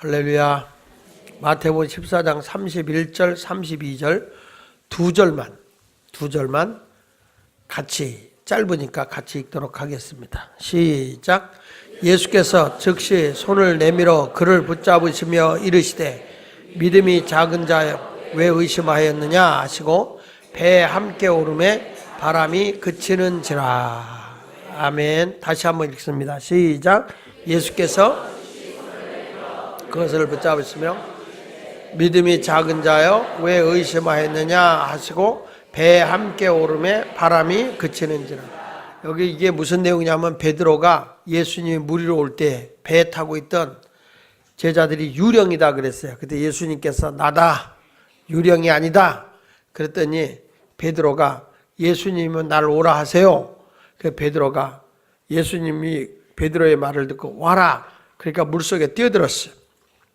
할렐루야. 마태복음 14장 31절, 32절 두 절만 같이 짧으니까 같이 읽도록 하겠습니다. 시작. 예수께서 즉시 손을 내밀어 그를 붙잡으시며 이르시되 믿음이 작은 자여 왜 의심하였느냐 하시고 배에 함께 오름에 바람이 그치는지라. 아멘. 다시 한번 읽습니다. 시작. 예수께서 그것을 붙잡으시며 믿음이 작은 자여 왜 의심하였느냐 하시고 배에 함께 오름에 바람이 그치는지라. 여기 이게 무슨 내용이냐면 베드로가 예수님이 물 위로 올 때 배에 타고 있던 제자들이 유령이다 그랬어요. 그때 예수님께서 나다, 유령이 아니다 그랬더니 베드로가 예수님은 나를 오라 하세요. 그 베드로가 예수님이 베드로의 말을 듣고 와라. 그러니까 물속에 뛰어들었어요.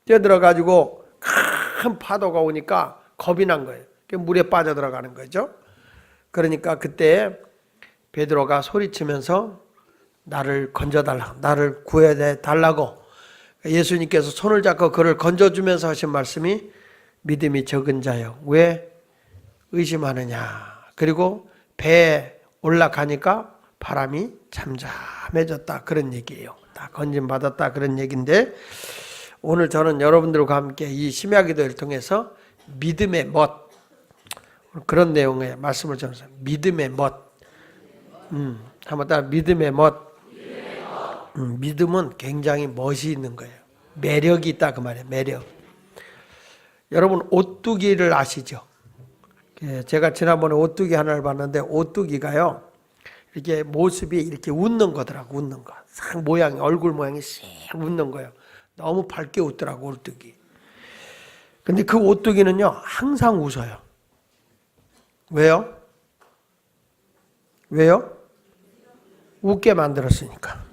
뛰어들어가지고 큰 파도가 오니까 겁이 난 거예요. 물에 빠져들어가는 거죠. 그러니까 그때 베드로가 소리치면서 나를 건져달라고, 나를 구해달라고 예수님께서 손을 잡고 그를 건져주면서 하신 말씀이 믿음이 적은 자여 왜 의심하느냐. 그리고 배에 올라가니까 바람이 잠잠해졌다 그런 얘기예요. 다 건짐받았다 그런 얘기인데 오늘 저는 여러분들과 함께 이 심야기도를 통해서 믿음의 멋 그런 내용의 말씀을 전해서 믿음의 멋 한번 따라 믿음의 멋. 믿음은 굉장히 멋이 있는 거예요. 매력이 있다 그 말이에요. 매력. 여러분 오뚜기를 아시죠? 제가 지난번에 오뚜기 하나를 봤는데 오뚜기가요 이렇게 모습이 이렇게 웃는 거더라고. 웃는 거. 상 모양이 얼굴 모양이 씩 웃는 거예요. 너무 밝게 웃더라고 오뚜기. 근데 그 오뚜기는요 항상 웃어요. 왜요? 왜요? 웃게 만들었으니까.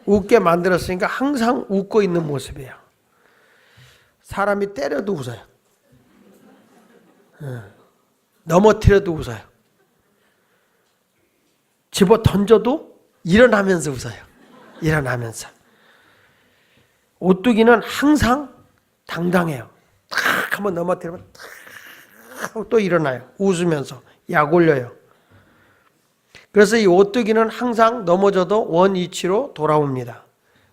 웃게 만들었으니까 항상 웃고 있는 모습이에요. 사람이 때려도 웃어요. 넘어뜨려도 웃어요. 집어 던져도 일어나면서 웃어요. 일어나면서. 오뚜기는 항상 당당해요. 탁 한번 넘어뜨리면 탁 또 일어나요. 웃으면서 약 올려요. 그래서 이 오뚜기는 항상 넘어져도 원위치로 돌아옵니다.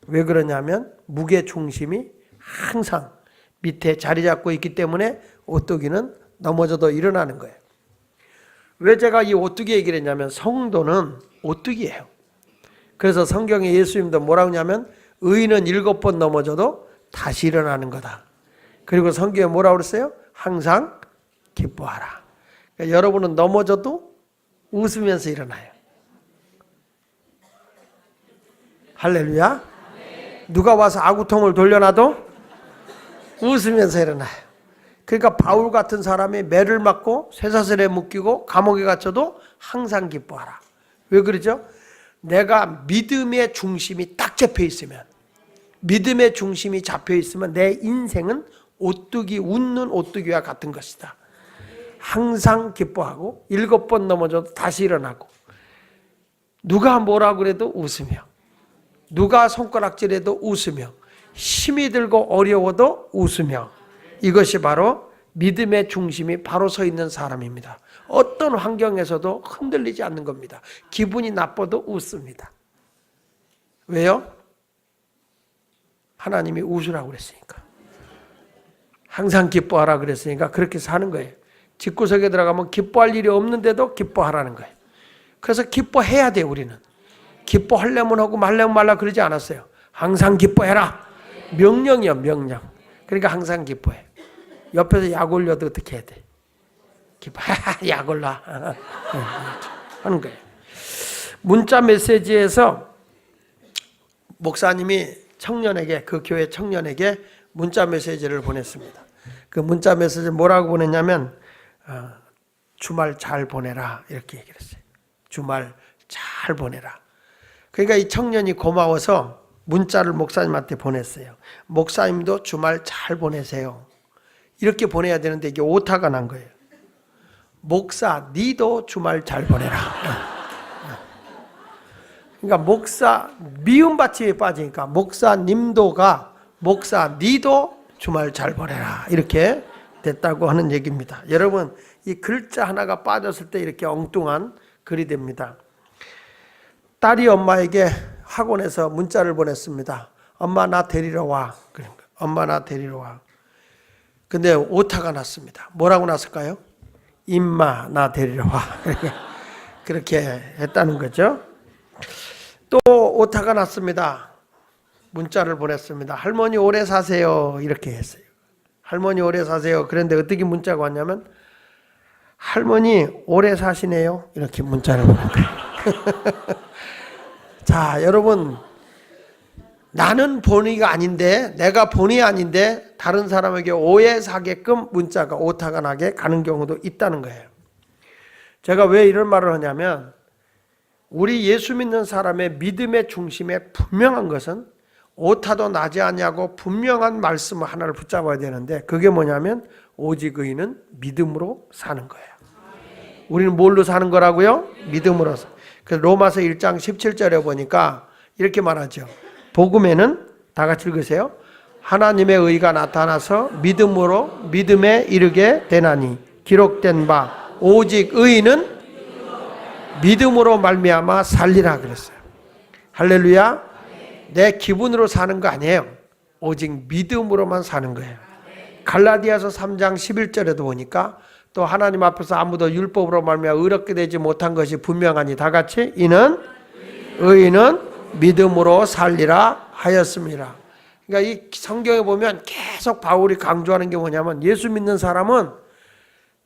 왜 그러냐면 무게 중심이 항상 밑에 자리 잡고 있기 때문에 오뚜기는 넘어져도 일어나는 거예요. 왜 제가 이 오뚜기 얘기를 했냐면 성도는 오뚜기예요. 그래서 성경에 예수님도 뭐라고 하냐면 의인은 7번 넘어져도 다시 일어나는 거다. 그리고 성경에 뭐라고 그랬어요? 항상 기뻐하라. 그러니까 여러분은 넘어져도 웃으면서 일어나요. 할렐루야. 누가 와서 아구통을 돌려놔도 웃으면서 일어나요. 그러니까 바울 같은 사람이 매를 맞고 쇠사슬에 묶이고 감옥에 갇혀도 항상 기뻐하라. 왜 그러죠? 내가 믿음의 중심이 딱 잡혀 있으면, 믿음의 중심이 잡혀 있으면 내 인생은 오뚜기, 웃는 오뚜기와 같은 것이다. 항상 기뻐하고 7번 넘어져도 다시 일어나고 누가 뭐라고 그래도 웃으며 누가 손가락질해도 웃으며 힘이 들고 어려워도 웃으며 이것이 바로 믿음의 중심이 바로 서 있는 사람입니다. 어떤 환경에서도 흔들리지 않는 겁니다. 기분이 나빠도 웃습니다. 왜요? 하나님이 웃으라고 그랬으니까. 항상 기뻐하라 그랬으니까 그렇게 사는 거예요. 집구석에 들어가면 기뻐할 일이 없는데도 기뻐하라는 거예요. 그래서 기뻐해야 돼요. 우리는. 기뻐하려면 하고 말려면 말라 그러지 않았어요. 항상 기뻐해라. 명령이요. 명령. 그러니까 항상 기뻐해. 옆에서 약 올려도 어떻게 해야 돼? 약 올라 하는 거예요. 문자 메시지에서 목사님이 청년에게, 그 교회 청년에게 문자 메시지를 보냈습니다. 그 문자 메시지 뭐라고 보냈냐면 주말 잘 보내라 이렇게 얘기를 했어요. 주말 잘 보내라. 그러니까 이 청년이 고마워서 문자를 목사님한테 보냈어요. 목사님도 주말 잘 보내세요. 이렇게 보내야 되는데 이게 오타가 난 거예요. 목사 니도 주말 잘 보내라. 그러니까 목사 미움 받침에 빠지니까 목사님도가 목사 니도 주말 잘 보내라. 이렇게 됐다고 하는 얘기입니다. 여러분, 이 글자 하나가 빠졌을 때 이렇게 엉뚱한 글이 됩니다. 딸이 엄마에게 학원에서 문자를 보냈습니다. 엄마 나 데리러 와. 그러니까 엄마 나 데리러 와. 근데 오타가 났습니다. 뭐라고 났을까요? 임마 나 데리러 와. 그렇게 했다는 거죠. 또 오타가 났습니다. 문자를 보냈습니다. 할머니 오래 사세요. 이렇게 했어요. 할머니 오래 사세요. 그런데 어떻게 문자가 왔냐면 할머니 오래 사시네요. 이렇게 문자를 보낸 거예요. 자, 여러분, 나는 본의가 아닌데, 내가 본의 아닌데 다른 사람에게 오해 사게끔 문자가 오타가 나게 가는 경우도 있다는 거예요. 제가 왜 이런 말을 하냐면, 우리 예수 믿는 사람의 믿음의 중심에 분명한 것은 오타도 나지 않냐고 분명한 말씀 하나를 붙잡아야 되는데, 그게 뭐냐면 오직 의인은 믿음으로 사는 거예요. 우리는 뭘로 사는 거라고요? 믿음으로. 그래서 로마서 1장 17절에 보니까 이렇게 말하죠. 복음에는 다 같이 읽으세요. 하나님의 의가 나타나서 믿음으로 믿음에 이르게 되나니 기록된 바 오직 의인은 믿음으로 말미암아 살리라 그랬어요. 할렐루야. 내 기분으로 사는 거 아니에요. 오직 믿음으로만 사는 거예요. 갈라디아서 3장 11절에도 보니까 또 하나님 앞에서 아무도 율법으로 말미암아 의롭게 되지 못한 것이 분명하니 다 같이 이는 의인은 믿음으로 살리라 하였습니다. 그러니까 이 성경에 보면 계속 바울이 강조하는 게 뭐냐면 예수 믿는 사람은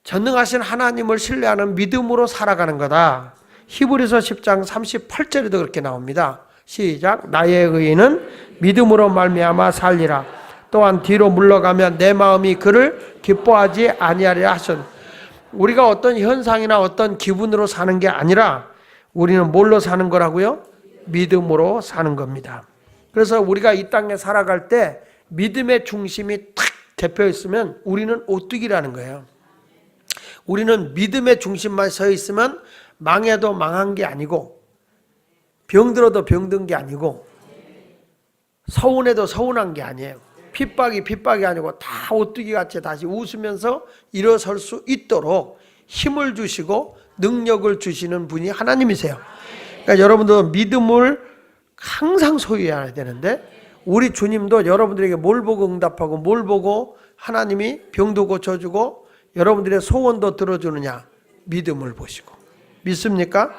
전능하신 하나님을 신뢰하는 믿음으로 살아가는 거다. 히브리서 10장 38절에도 그렇게 나옵니다. 시작. 나의 의인은 믿음으로 말미암아 살리라. 또한 뒤로 물러가면 내 마음이 그를 기뻐하지 아니하리라 하셨. 우리가 어떤 현상이나 어떤 기분으로 사는 게 아니라 우리는 뭘로 사는 거라고요? 믿음으로 사는 겁니다. 그래서 우리가 이 땅에 살아갈 때 믿음의 중심이 탁 잡혀 있으면 우리는 오뚜기라는 거예요. 우리는 믿음의 중심만 서 있으면 망해도 망한 게 아니고 병들어도 병든 게 아니고 서운해도 서운한 게 아니에요. 핍박이 아니고 다 오뚜기 같이 다시 웃으면서 일어설 수 있도록 힘을 주시고 능력을 주시는 분이 하나님이세요. 그러니까 여러분도 믿음을 항상 소유해야 되는데 우리 주님도 여러분들에게 뭘 보고 응답하고 뭘 보고 하나님이 병도 고쳐주고 여러분들의 소원도 들어주느냐? 믿음을 보시고. 믿습니까?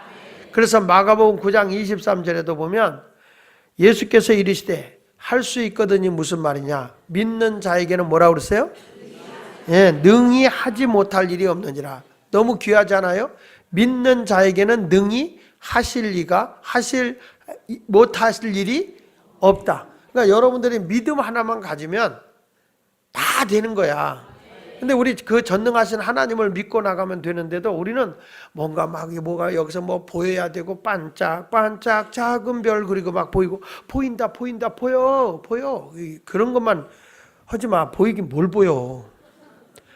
그래서 마가복음 9장 23절에도 보면 예수께서 이르시되 할 수 있거든이 무슨 말이냐? 믿는 자에게는 뭐라고 그랬어요? 예, 능히 하지 못할 일이 없느니라. 너무 귀하잖아요? 믿는 자에게는 능히 못하실 일이 없다. 그러니까 여러분들이 믿음 하나만 가지면 다 되는 거야. 근데 우리 그 전능하신 하나님을 믿고 나가면 되는데도 우리는 뭔가 뭐가 여기서 뭐 보여야 되고 반짝반짝 작은 별 그리고 막 보이고 보인다 보여 그런 것만 하지 마. 보이긴 뭘 보여.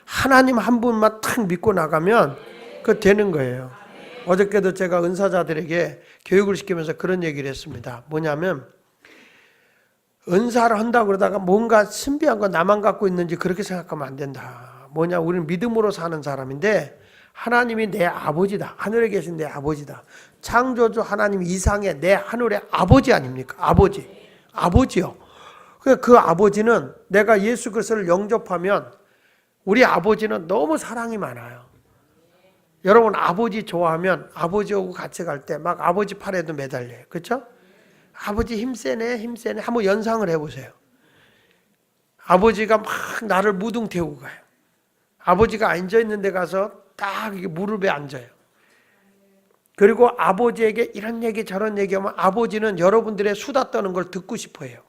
하나님 한 분만 탁 믿고 나가면 그거 되는 거예요. 어저께도 제가 은사자들에게 교육을 시키면서 그런 얘기를 했습니다. 뭐냐면 은사를 한다고 그러다가 뭔가 신비한 거 나만 갖고 있는지 그렇게 생각하면 안 된다. 뭐냐, 우리는 믿음으로 사는 사람인데 하나님이 내 아버지다. 하늘에 계신 내 아버지다. 창조주 하나님 이상의 내 하늘의 아버지 아닙니까? 아버지요. 그 아버지는 내가 예수 그리스도를 영접하면 우리 아버지는 너무 사랑이 많아요. 여러분 아버지 좋아하면 아버지하고 같이 갈 때 막 아버지 팔에도 매달려요. 그렇죠? 아버지 힘세네 한번 연상을 해보세요. 아버지가 막 나를 무등 태우고 가요. 아버지가 앉아있는 데 가서 딱 무릎에 앉아요. 그리고 아버지에게 이런 얘기 저런 얘기하면 아버지는 여러분들의 수다 떠는 걸 듣고 싶어 해요.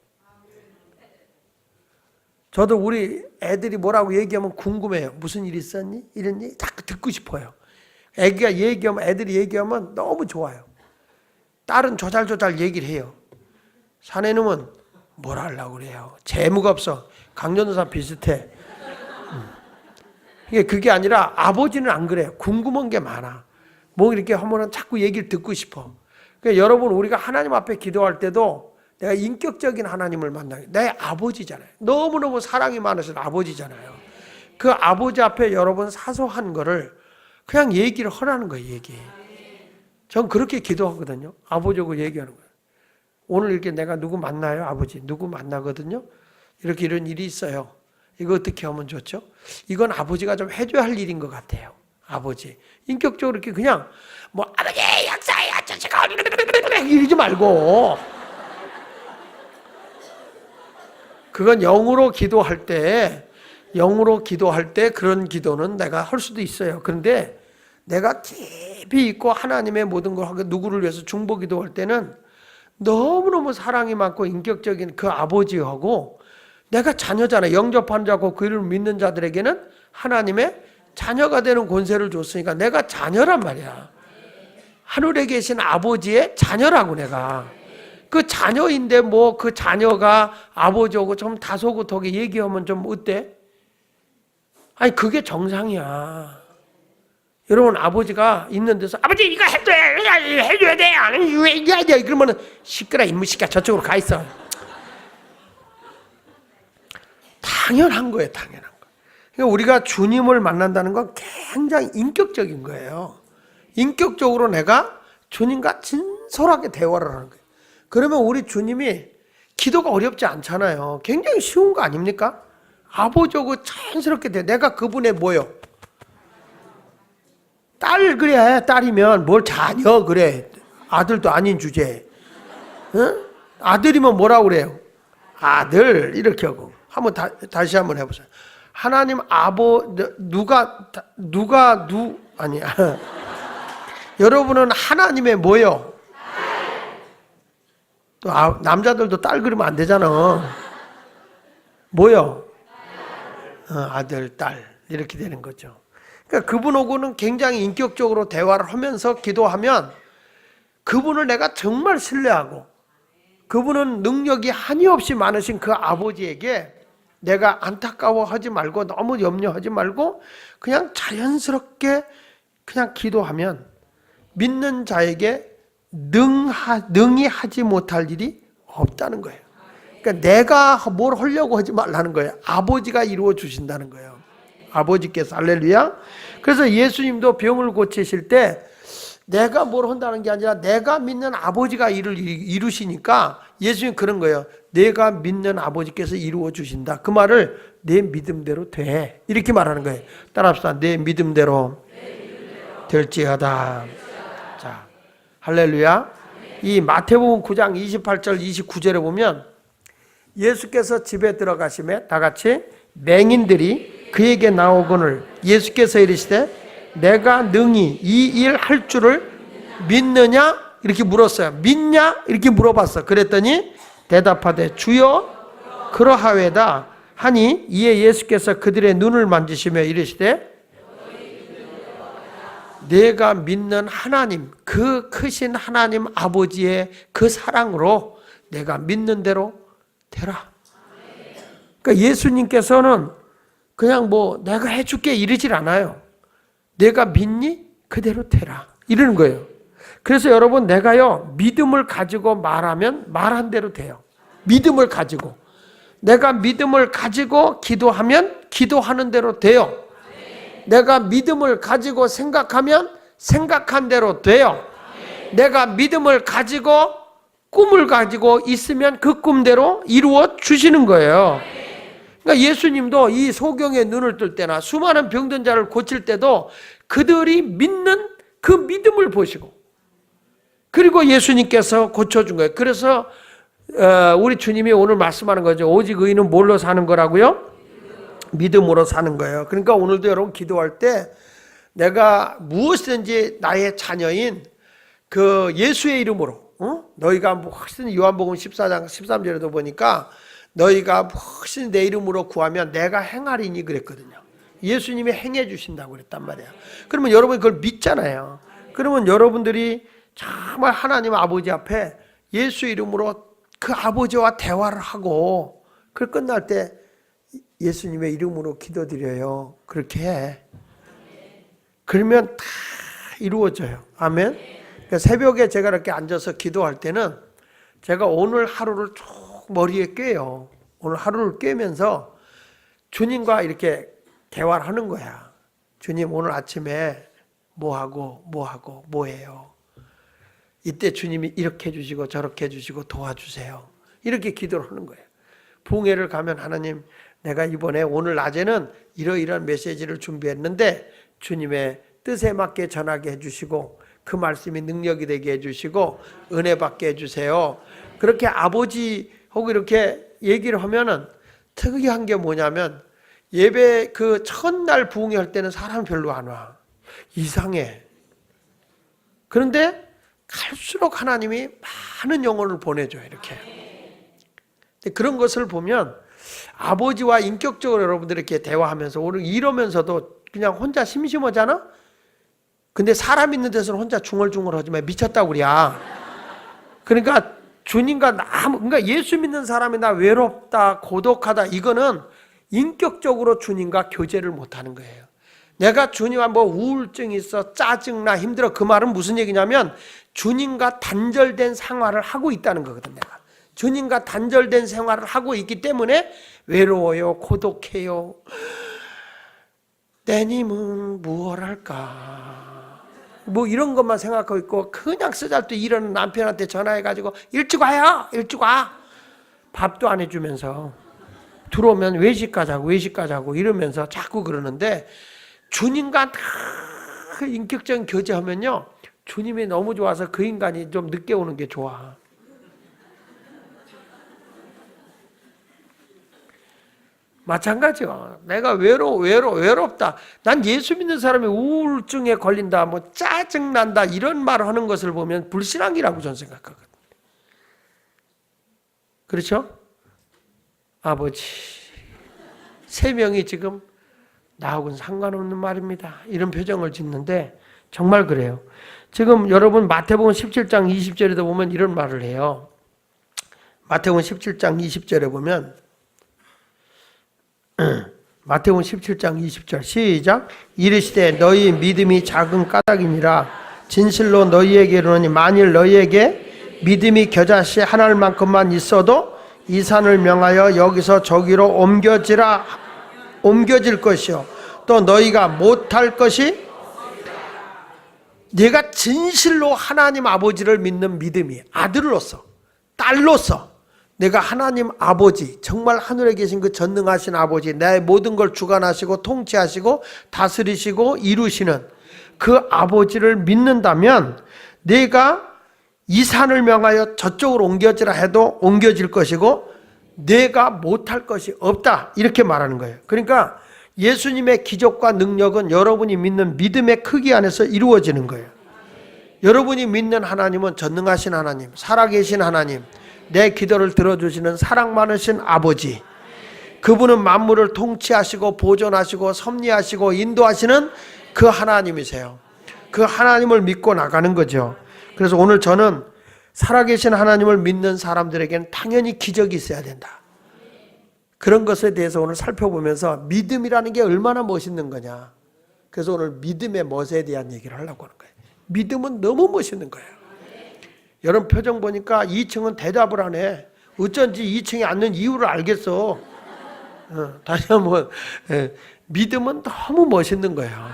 저도 우리 애들이 뭐라고 얘기하면 궁금해요. 무슨 일 있었니? 이런 얘기 자꾸 듣고 싶어요. 애들이 얘기하면 너무 좋아요. 딸은 조잘조잘 얘기를 해요. 사내놈은 뭘 하려고 그래요. 재무가 없어. 강전도사 비슷해. 그게 아니라 아버지는 안 그래요. 궁금한 게 많아. 뭐 이렇게 하면은 자꾸 얘기를 듣고 싶어. 그러니까 여러분 우리가 하나님 앞에 기도할 때도 내가 인격적인 하나님을 만나게. 내 아버지잖아요. 너무너무 사랑이 많으신 아버지잖아요. 그 아버지 앞에 여러분 사소한 거를 그냥 얘기를 하라는 거예요. 얘기. 전 그렇게 기도하거든요. 아버지하고 얘기하는 거예요. 오늘 이렇게 내가 누구 만나요? 아버지 누구 만나거든요. 이렇게 이런 일이 있어요. 이거 어떻게 하면 좋죠? 이건 아버지가 좀 해줘야 할 일인 것 같아요. 아버지 인격적으로 이렇게 그냥 뭐 아버지 약사야 저씨가 이러지 말고, 그건 영으로 기도할 때 그런 기도는 내가 할 수도 있어요. 그런데 내가 깊이 있고 하나님의 모든 걸 하고 누구를 위해서 중보 기도할 때는 너무너무 사랑이 많고 인격적인 그 아버지하고, 내가 자녀잖아요. 영접한 자고 그 이름을 믿는 자들에게는 하나님의 자녀가 되는 권세를 줬으니까 내가 자녀란 말이야. 하늘에 계신 아버지의 자녀라고. 내가 그 자녀인데 뭐 그 자녀가 아버지하고 좀 다소곳하게 얘기하면 좀 어때? 아니 그게 정상이야. 여러분 아버지가 있는 데서 아버지 이거 해줘야 돼 안 해줘야 돼 그러면은 시끄러 인무 시켜 저쪽으로 가 있어. 당연한 거예요. 당연한 거. 그러니까 우리가 주님을 만난다는 건 굉장히 인격적인 거예요. 인격적으로 내가 주님과 진솔하게 대화를 하는 거예요. 그러면 우리 주님이 기도가 어렵지 않잖아요. 굉장히 쉬운 거 아닙니까? 아버지하고 자연스럽게 돼. 내가 그분의 뭐요? 딸. 그래 딸이면 뭘 자녀 그래. 아들도 아닌 주제에. 응? 아들이면 뭐라고 그래요? 아들 이렇게 하고. 한번 다시 한번 해보세요. 하나님 아니야. 여러분은 하나님의 뭐요? 또 남자들도 딸 그러면 안 되잖아. 뭐요? 아들, 딸 이렇게 되는 거죠. 그러니까 그분하고는 굉장히 인격적으로 대화를 하면서 기도하면 그분을 내가 정말 신뢰하고, 그분은 능력이 한이없이 많으신 그 아버지에게 내가 안타까워하지 말고 너무 염려하지 말고 그냥 자연스럽게 그냥 기도하면 믿는 자에게 능히 하지 못할 일이 없다는 거예요. 그러니까 내가 뭘 하려고 하지 말라는 거예요. 아버지가 이루어 주신다는 거예요. 아버지께서. 할렐루야. 그래서 예수님도 병을 고치실 때 내가 뭘 한다는 게 아니라 내가 믿는 아버지가 일을 이루시니까 예수님 그런 거예요. 내가 믿는 아버지께서 이루어 주신다. 그 말을 내 믿음대로 돼. 이렇게 말하는 거예요. 따라합시다. 내 믿음대로 될지어다. 자, 할렐루야. 이 마태복음 9장 28절 29절에 보면 예수께서 집에 들어가심에 다 같이 맹인들이 그에게 나오거늘 예수께서 이르시되 내가 능히 이 일 할 줄을 믿느냐? 이렇게 물었어요. 믿냐? 이렇게 물어봤어. 그랬더니 대답하되 주여 그러하외다 하니 이에 예수께서 그들의 눈을 만지시며 이르시되 내가 믿는 하나님, 그 크신 하나님 아버지의 그 사랑으로 내가 믿는 대로 되라. 그러니까 예수님께서는 그냥 뭐 내가 해줄게 이러질 않아요. 내가 믿니? 그대로 되라. 이러는 거예요. 그래서 여러분 내가요 믿음을 가지고 말하면 말한 대로 돼요. 믿음을 가지고. 내가 믿음을 가지고 기도하면 기도하는 대로 돼요. 내가 믿음을 가지고 생각하면 생각한 대로 돼요. 내가 믿음을 가지고 꿈을 가지고 있으면 그 꿈대로 이루어 주시는 거예요. 그러니까 예수님도 이 소경의 눈을 뜰 때나 수많은 병든 자를 고칠 때도 그들이 믿는 그 믿음을 보시고 그리고 예수님께서 고쳐준 거예요. 그래서 우리 주님이 오늘 말씀하는 거죠. 오직 의인은 뭘로 사는 거라고요? 믿음으로 사는 거예요. 그러니까 오늘도 여러분 기도할 때 내가 무엇이든지 나의 자녀인 그 예수의 이름으로 너희가 혹시 요한복음 14장 13절에도 보니까 너희가 혹시 내 이름으로 구하면 내가 행하리니 그랬거든요. 예수님이 행해 주신다고 그랬단 말이에요. 그러면 여러분이 그걸 믿잖아요. 그러면 여러분들이 정말 하나님 아버지 앞에 예수 이름으로 그 아버지와 대화를 하고 그 끝날 때 예수님의 이름으로 기도드려요. 그렇게 해. 그러면 다 이루어져요. 아멘. 그러니까 새벽에 제가 이렇게 앉아서 기도할 때는 제가 오늘 하루를 쭉 머리에 꿰요. 오늘 하루를 꿰면서 주님과 이렇게 대화를 하는 거야. 주님, 오늘 아침에 뭐 해요. 이때 주님이 이렇게 해주시고 저렇게 해주시고 도와주세요. 이렇게 기도를 하는 거예요. 부흥회를 가면 하나님, 내가 이번에 오늘 낮에는 이러이러한 메시지를 준비했는데 주님의 뜻에 맞게 전하게 해주시고 그 말씀이 능력이 되게 해주시고 은혜 받게 해주세요. 그렇게 아버지하고 이렇게 얘기를 하면은 특이한 게 뭐냐면 예배 그 첫날 부흥회 할 때는 사람 별로 안 와. 이상해. 그런데 갈수록 하나님이 많은 영혼을 보내줘요. 이렇게. 그런 것을 보면 아버지와 인격적으로 여러분들 이렇게 대화하면서 오늘 이러면서도 그냥 혼자 심심하잖아? 근데 사람 있는 데서는 혼자 중얼중얼하지만 미쳤다고 그래야. 그러니까 주님과 그러니까 예수 믿는 사람이 나 외롭다, 고독하다, 이거는 인격적으로 주님과 교제를 못하는 거예요. 내가 주님과 뭐 우울증이 있어, 짜증나, 힘들어, 그 말은 무슨 얘기냐면 주님과 단절된 생활을 하고 있다는 거거든. 내가 주님과 단절된 생활을 하고 있기 때문에 외로워요, 고독해요. 때님은 무엇 할까? 뭐 이런 것만 생각하고 있고 그냥 쓰잘데 일하는 남편한테 전화해가지고 일찍 와요, 일찍 와. 밥도 안 해주면서 들어오면 외식 가자고 이러면서 자꾸 그러는데 주님과 다 인격적인 교제하면요, 주님이 너무 좋아서 그 인간이 좀 늦게 오는 게 좋아. 마찬가지요. 내가 외롭다. 난 예수 믿는 사람이 우울증에 걸린다, 뭐 짜증난다, 이런 말을 하는 것을 보면 불신앙이라고 저는 생각하거든요. 그렇죠? 아버지, 세 명이 지금 나하고는 상관없는 말입니다. 이런 표정을 짓는데 정말 그래요. 지금 여러분 마태복음 17장 20절에도 보면 이런 말을 해요. 마태복음 17장 20절에 보면 마태복음 17장 20절 시작. 이르시되 너희 믿음이 작은 까닭이니라. 진실로 너희에게 이르노니 만일 너희에게 믿음이 겨자씨 하나만큼만 있어도 이 산을 명하여 여기서 저기로 옮겨질 것이요 또 너희가 못할 것이, 내가 진실로 하나님 아버지를 믿는 믿음이 아들로서 딸로서 내가 하나님 아버지, 정말 하늘에 계신 그 전능하신 아버지, 내 모든 걸 주관하시고 통치하시고 다스리시고 이루시는 그 아버지를 믿는다면 내가 이 산을 명하여 저쪽으로 옮겨지라 해도 옮겨질 것이고 내가 못할 것이 없다, 이렇게 말하는 거예요. 그러니까 예수님의 기적과 능력은 여러분이 믿는 믿음의 크기 안에서 이루어지는 거예요. 여러분이 믿는 하나님은 전능하신 하나님, 살아계신 하나님, 내 기도를 들어주시는 사랑 많으신 아버지, 그분은 만물을 통치하시고 보존하시고 섭리하시고 인도하시는 그 하나님이세요. 그 하나님을 믿고 나가는 거죠. 그래서 오늘 저는 살아계신 하나님을 믿는 사람들에게는 당연히 기적이 있어야 된다. 그런 것에 대해서 오늘 살펴보면서 믿음이라는 게 얼마나 멋있는 거냐. 그래서 오늘 믿음의 멋에 대한 얘기를 하려고 하는 거예요. 믿음은 너무 멋있는 거예요. 여러분 표정 보니까 2층은 대답을 안 해. 어쩐지 2층에 앉는 이유를 알겠어. 다시 한번, 믿음은 너무 멋있는 거예요.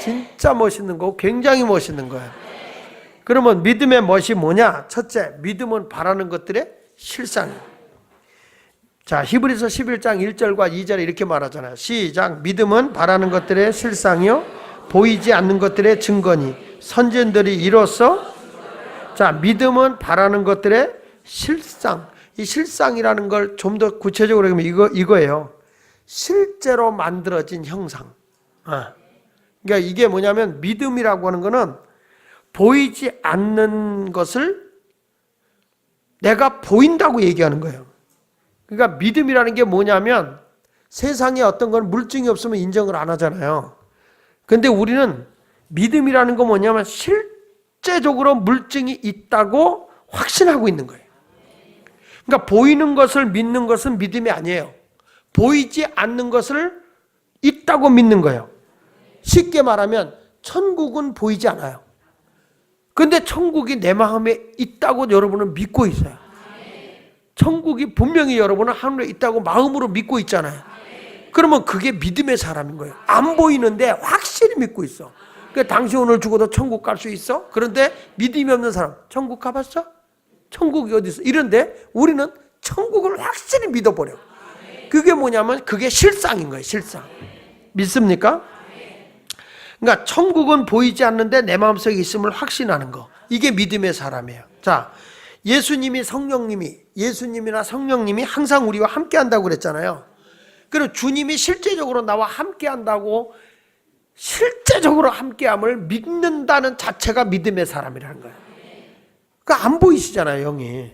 진짜 멋있는 거고 굉장히 멋있는 거예요. 그러면 믿음의 멋이 뭐냐? 첫째, 믿음은 바라는 것들의 실상이에요. 자, 히브리서 11장 1절과 2절에 이렇게 말하잖아요. 시작. 믿음은 바라는 것들의 실상이요 보이지 않는 것들의 증거니 선진들이 이로써, 자, 믿음은 바라는 것들의 실상. 이 실상이라는 걸 좀 더 구체적으로 하면 이거예요. 실제로 만들어진 형상. 그러니까 이게 뭐냐면 믿음이라고 하는 거는 보이지 않는 것을 내가 보인다고 얘기하는 거예요. 그러니까 믿음이라는 게 뭐냐면 세상에 어떤 건 물증이 없으면 인정을 안 하잖아요. 근데 우리는 믿음이라는 거 뭐냐면 실제적으로 물증이 있다고 확신하고 있는 거예요. 그러니까 보이는 것을 믿는 것은 믿음이 아니에요. 보이지 않는 것을 있다고 믿는 거예요. 쉽게 말하면 천국은 보이지 않아요. 근데 천국이 내 마음에 있다고 여러분은 믿고 있어요. 천국이 분명히 여러분은 하늘에 있다고 마음으로 믿고 있잖아요. 그러면 그게 믿음의 사람인 거예요. 안 보이는데 확실히 믿고 있어. 그러니까 당신 오늘 죽어도 천국 갈 수 있어? 그런데 믿음이 없는 사람, 천국 가봤어? 천국이 어디 있어? 이런데 우리는 천국을 확실히 믿어버려. 그게 뭐냐면 그게 실상인 거예요. 실상. 믿습니까? 그러니까 천국은 보이지 않는데 내 마음속에 있음을 확신하는 거. 이게 믿음의 사람이에요. 자, 예수님이나 성령님이 항상 우리와 함께 한다고 그랬잖아요. 그리고 주님이 실제적으로 나와 함께 한다고, 실제적으로 함께함을 믿는다는 자체가 믿음의 사람이라는 거예요. 그러니까 안 보이시잖아요, 영이.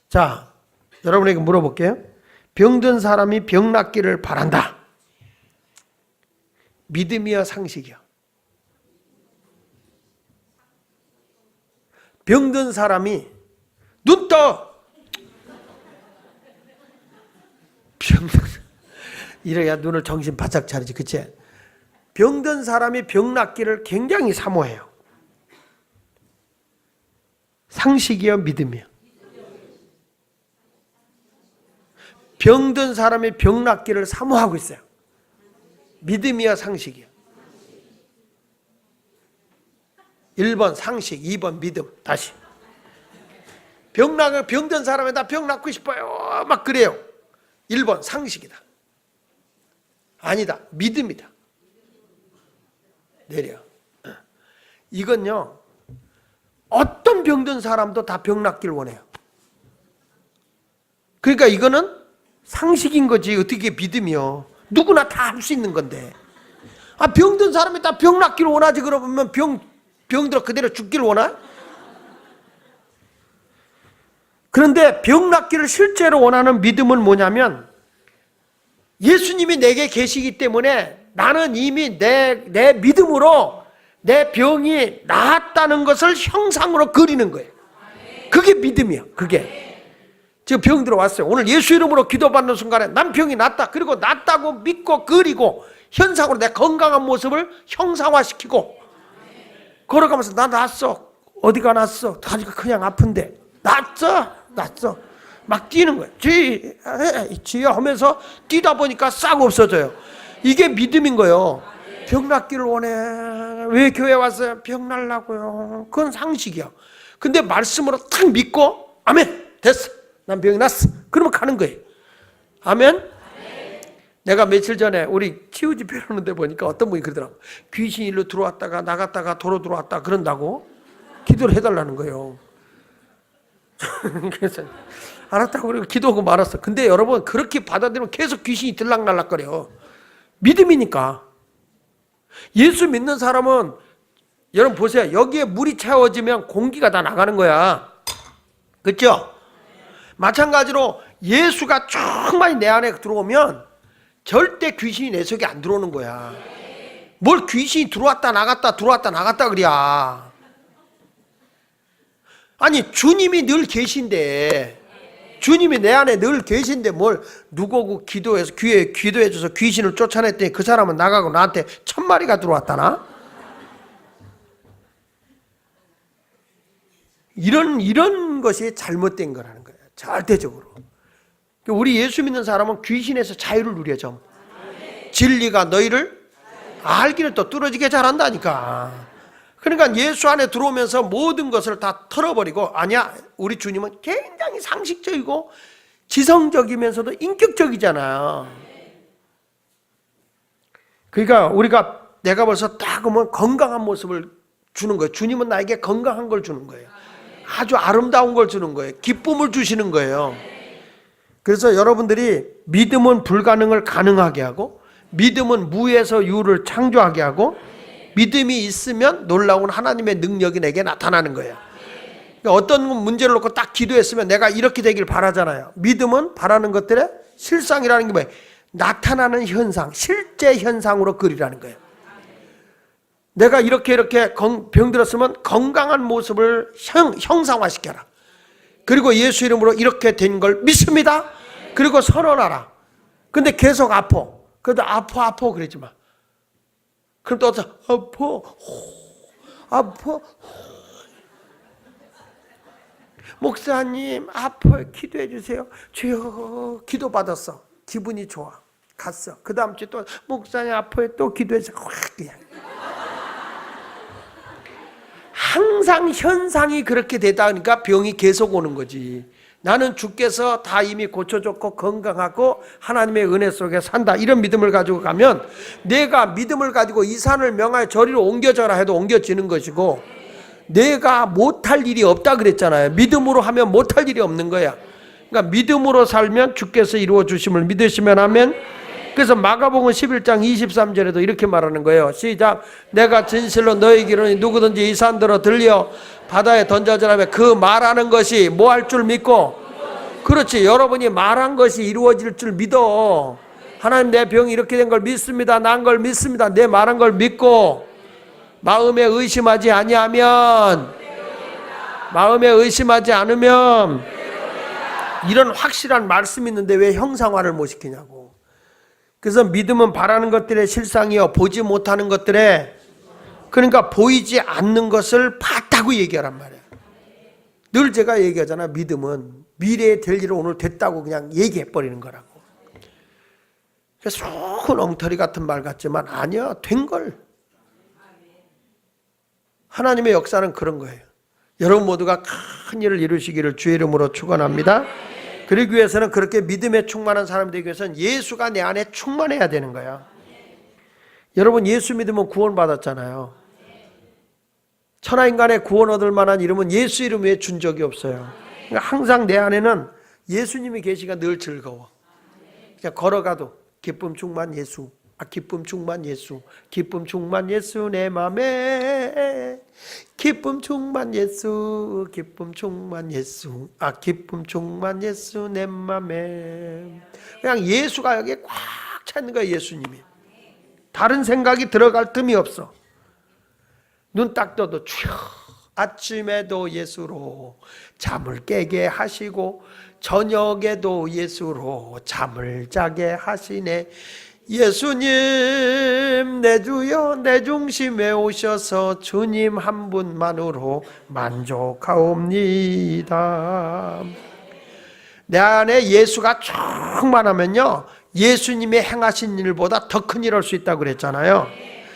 자, 여러분에게 물어볼게요. 병든 사람이 병 낫기를 바란다. 믿음이야, 상식이야? 병든 사람이 눈 떠! 이래야 눈을 정신 바짝 차리지, 그치? 병든 사람이 병 낫기를 굉장히 사모해요. 상식이요, 믿음이요? 병든 사람이 병 낫기를 사모하고 있어요. 믿음이야, 상식이야? 1번 상식, 2번 믿음. 다시. 병든 사람이 나 병 낫고 싶어요. 막 그래요. 1번 상식이다. 아니다. 믿음이다. 내려. 이건요, 어떤 병든 사람도 다 병 낫기를 원해요. 그러니까 이거는 상식인 거지. 어떻게 믿음이요? 누구나 다 할 수 있는 건데. 아, 병든 사람이 다 병 낫기를 원하지. 그러면 병들어 그대로 죽기를 원하? 그런데 병 낫기를 실제로 원하는 믿음은 뭐냐면, 예수님이 내게 계시기 때문에 나는 이미 내 믿음으로 내 병이 나았다는 것을 형상으로 그리는 거예요. 그게 믿음이야. 그게 지금 병 들어왔어요. 오늘 예수 이름으로 기도받는 순간에 난 병이 낫다. 그리고 낫다고 믿고 그리고 현상으로 내 건강한 모습을 형상화시키고 걸어가면서 나 낫어. 어디가 낫어? 다리가 그냥 아픈데 낫어. 막 뛰는 거예요. 지야 하면서 뛰다 보니까 싹 없어져요. 이게 믿음인 거예요. 병 낫기를 원해. 왜 교회 왔어요? 병 날라고요. 그건 상식이야. 근데 말씀으로 탁 믿고 아멘 됐어. 난 병이 났어. 그러면 가는 거예요. 아멘. 내가 며칠 전에 우리 치유 집회 하는데 보니까 어떤 분이 그러더라고. 귀신이 일로 들어왔다가 나갔다가 도로 들어왔다 그런다고 기도를 해달라는 거예요. 그래서 알았다고 그리고 기도하고 말았어. 근데 여러분 그렇게 받아들이면 계속 귀신이 들락날락거려. 믿음이니까. 예수 믿는 사람은 여러분 보세요. 여기에 물이 채워지면 공기가 다 나가는 거야. 그렇죠? 마찬가지로 예수가 충만히 내 안에 들어오면 절대 귀신이 내 속에 안 들어오는 거야. 뭘 귀신이 들어왔다 나갔다 그래야. 아니 주님이 늘 계신데, 주님이 내 안에 늘 계신데 뭘 누구고 기도해서 기도해줘서 귀신을 쫓아냈더니 그 사람은 나가고 나한테 1000마리가 들어왔다나? 이런 것이 잘못된 거라는 거예요. 절대적으로. 우리 예수 믿는 사람은 귀신에서 자유를 누려 좀. 진리가 너희를 알기를 또 뚫어지게 잘한다니까. 그러니까 예수 안에 들어오면서 모든 것을 다 털어버리고, 아니야, 우리 주님은 굉장히 상식적이고 지성적이면서도 인격적이잖아요. 그러니까 내가 벌써 딱 오면 건강한 모습을 주는 거예요. 주님은 나에게 건강한 걸 주는 거예요. 아주 아름다운 걸 주는 거예요. 기쁨을 주시는 거예요. 그래서 여러분들이 믿음은 불가능을 가능하게 하고, 믿음은 무에서 유를 창조하게 하고, 믿음이 있으면 놀라운 하나님의 능력이 내게 나타나는 거예요. 그러니까 어떤 문제를 놓고 딱 기도했으면 내가 이렇게 되길 바라잖아요. 믿음은 바라는 것들의 실상이라는 게 뭐예요? 나타나는 현상, 실제 현상으로 그리라는 거예요. 내가 이렇게 병들었으면 건강한 모습을 형상화시켜라. 그리고 예수 이름으로 이렇게 된 걸 믿습니다. 그리고 선언하라. 근데 계속 아파. 그래도 아파 그러지 마. 그럼 또 아파. 목사님 아파요, 기도해 주세요. 주여, 기도 받았어. 기분이 좋아. 갔어. 그 다음 주에 또 목사님 아파요, 또 기도해서 확 그냥. 항상 현상이 그렇게 되다 보니까 병이 계속 오는 거지. 나는 주께서 다 이미 고쳐줬고 건강하고 하나님의 은혜 속에 산다, 이런 믿음을 가지고 가면 내가 믿음을 가지고 이 산을 명하여 저리로 옮겨져라 해도 옮겨지는 것이고, 내가 못할 일이 없다 그랬잖아요. 믿음으로 하면 못할 일이 없는 거야. 그러니까 믿음으로 살면 주께서 이루어 주심을 믿으시면 하면. 그래서 마가복음 11장 23절에도 이렇게 말하는 거예요. 시작. 내가 진실로 너희에게 이르노니 누구든지 이 산더러 들려 바다에 던져지라면 그 말하는 것이 뭐 할 줄 믿고. 그렇지, 여러분이 말한 것이 이루어질 줄 믿어. 하나님, 내 병이 이렇게 된 걸 믿습니다. 난 걸 믿습니다. 내 말한 걸 믿고 마음에 의심하지 아니하면, 마음에 의심하지 않으면, 이런 확실한 말씀이 있는데 왜 형상화를 못 시키냐고. 그래서 믿음은 바라는 것들의 실상이요 보지 못하는 것들의, 그러니까 보이지 않는 것을 봤다고 얘기하란 말이야. 늘 제가 얘기하잖아. 믿음은 미래에 될 일을 오늘 됐다고 그냥 얘기해 버리는 거라고. 속은 엉터리 같은 말 같지만 아니야, 된 걸. 하나님의 역사는 그런 거예요. 여러분 모두가 큰 일을 이루시기를 주의 이름으로 축원합니다. 그러기 위해서는, 그렇게 믿음에 충만한 사람이 되기 위해서는 예수가 내 안에 충만해야 되는 거야. 여러분, 예수 믿으면 구원 받았잖아요. 천하인간의 구원 얻을 만한 이름은 예수 이름 외에 준 적이 없어요. 그러니까 항상 내 안에는 예수님이 계시가 늘 즐거워. 그냥 걸어가도 기쁨 충만 예수, 기쁨 충만 예수, 기쁨 충만 예수 내 맘에, 기쁨 충만 예수, 기쁨 충만 예수, 기쁨 충만 예수 내 맘에. 그냥 예수가 여기에 꽉 차 있는 거야. 예수님이. 다른 생각이 들어갈 틈이 없어. 눈 딱 떠도 주여, 아침에도 예수로 잠을 깨게 하시고 저녁에도 예수로 잠을 자게 하시네. 예수님 내 주여 내 중심에 오셔서 주님 한 분만으로 만족하옵니다. 내 안에 예수가 충만하면요, 예수님의 행하신 일보다 더 큰 일 할 수 있다고 그랬잖아요.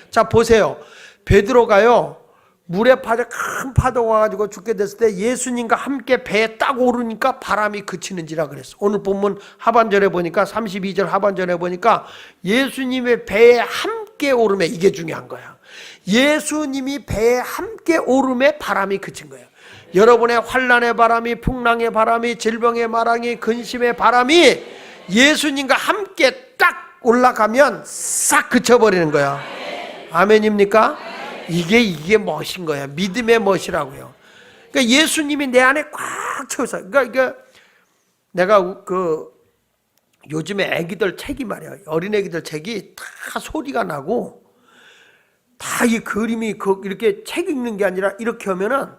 자 보세요. 베드로가요, 물에 큰 파도가 와가지고 죽게 됐을 때 예수님과 함께 배에 딱 오르니까 바람이 그치는지라 그랬어. 오늘 본문 하반절에 보니까 32절 하반절에 보니까 예수님의 배에 함께 오름에, 이게 중요한 거야. 예수님이 배에 함께 오름에 바람이 그친 거예요. 여러분의 환난의 바람이, 풍랑의 바람이, 질병의 바람이, 근심의 바람이 예수님과 함께 딱 올라가면 싹 그쳐버리는 거야. 아멘입니까? 이게 멋인 거야. 믿음의 멋이라고요. 그러니까 예수님이 내 안에 꽉 채워서. 그러니까 내가 요즘에 애기들 책이 말이야. 어린애기들 책이 다 소리가 나고 다 이 그림이 이렇게 책 읽는 게 아니라 이렇게 하면은,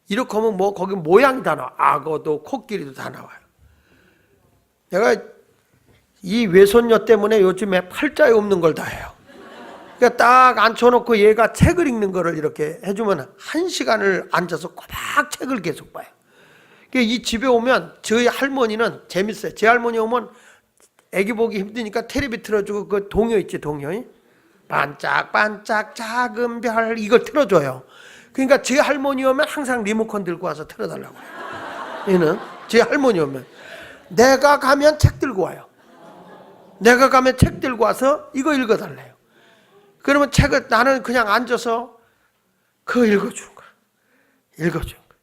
이렇게 하면 뭐 거기 모양이 다 나와. 악어도 코끼리도 다 나와요. 내가 이 외손녀 때문에 요즘에 팔자에 없는 걸 다 해요. 그러니까 딱 앉혀놓고 얘가 책을 읽는 거를 이렇게 해주면 1시간을 앉아서 꼬박 책을 계속 봐요. 그러니까 이 집에 오면 저희 할머니는 재밌어요. 제 할머니 오면 애기 보기 힘드니까 텔레비 틀어주고 그 동요 있지, 동요. 반짝반짝 작은 별, 이걸 틀어줘요. 그러니까 제 할머니 오면 항상 리모컨 들고 와서 틀어달라고 해요. 얘는 제 할머니 오면 내가 가면 책 들고 와요. 내가 가면 책 들고 와서 이거 읽어달래요. 그러면 책을 나는 그냥 앉아서 그거 읽어주는 거야. 읽어주는 거야.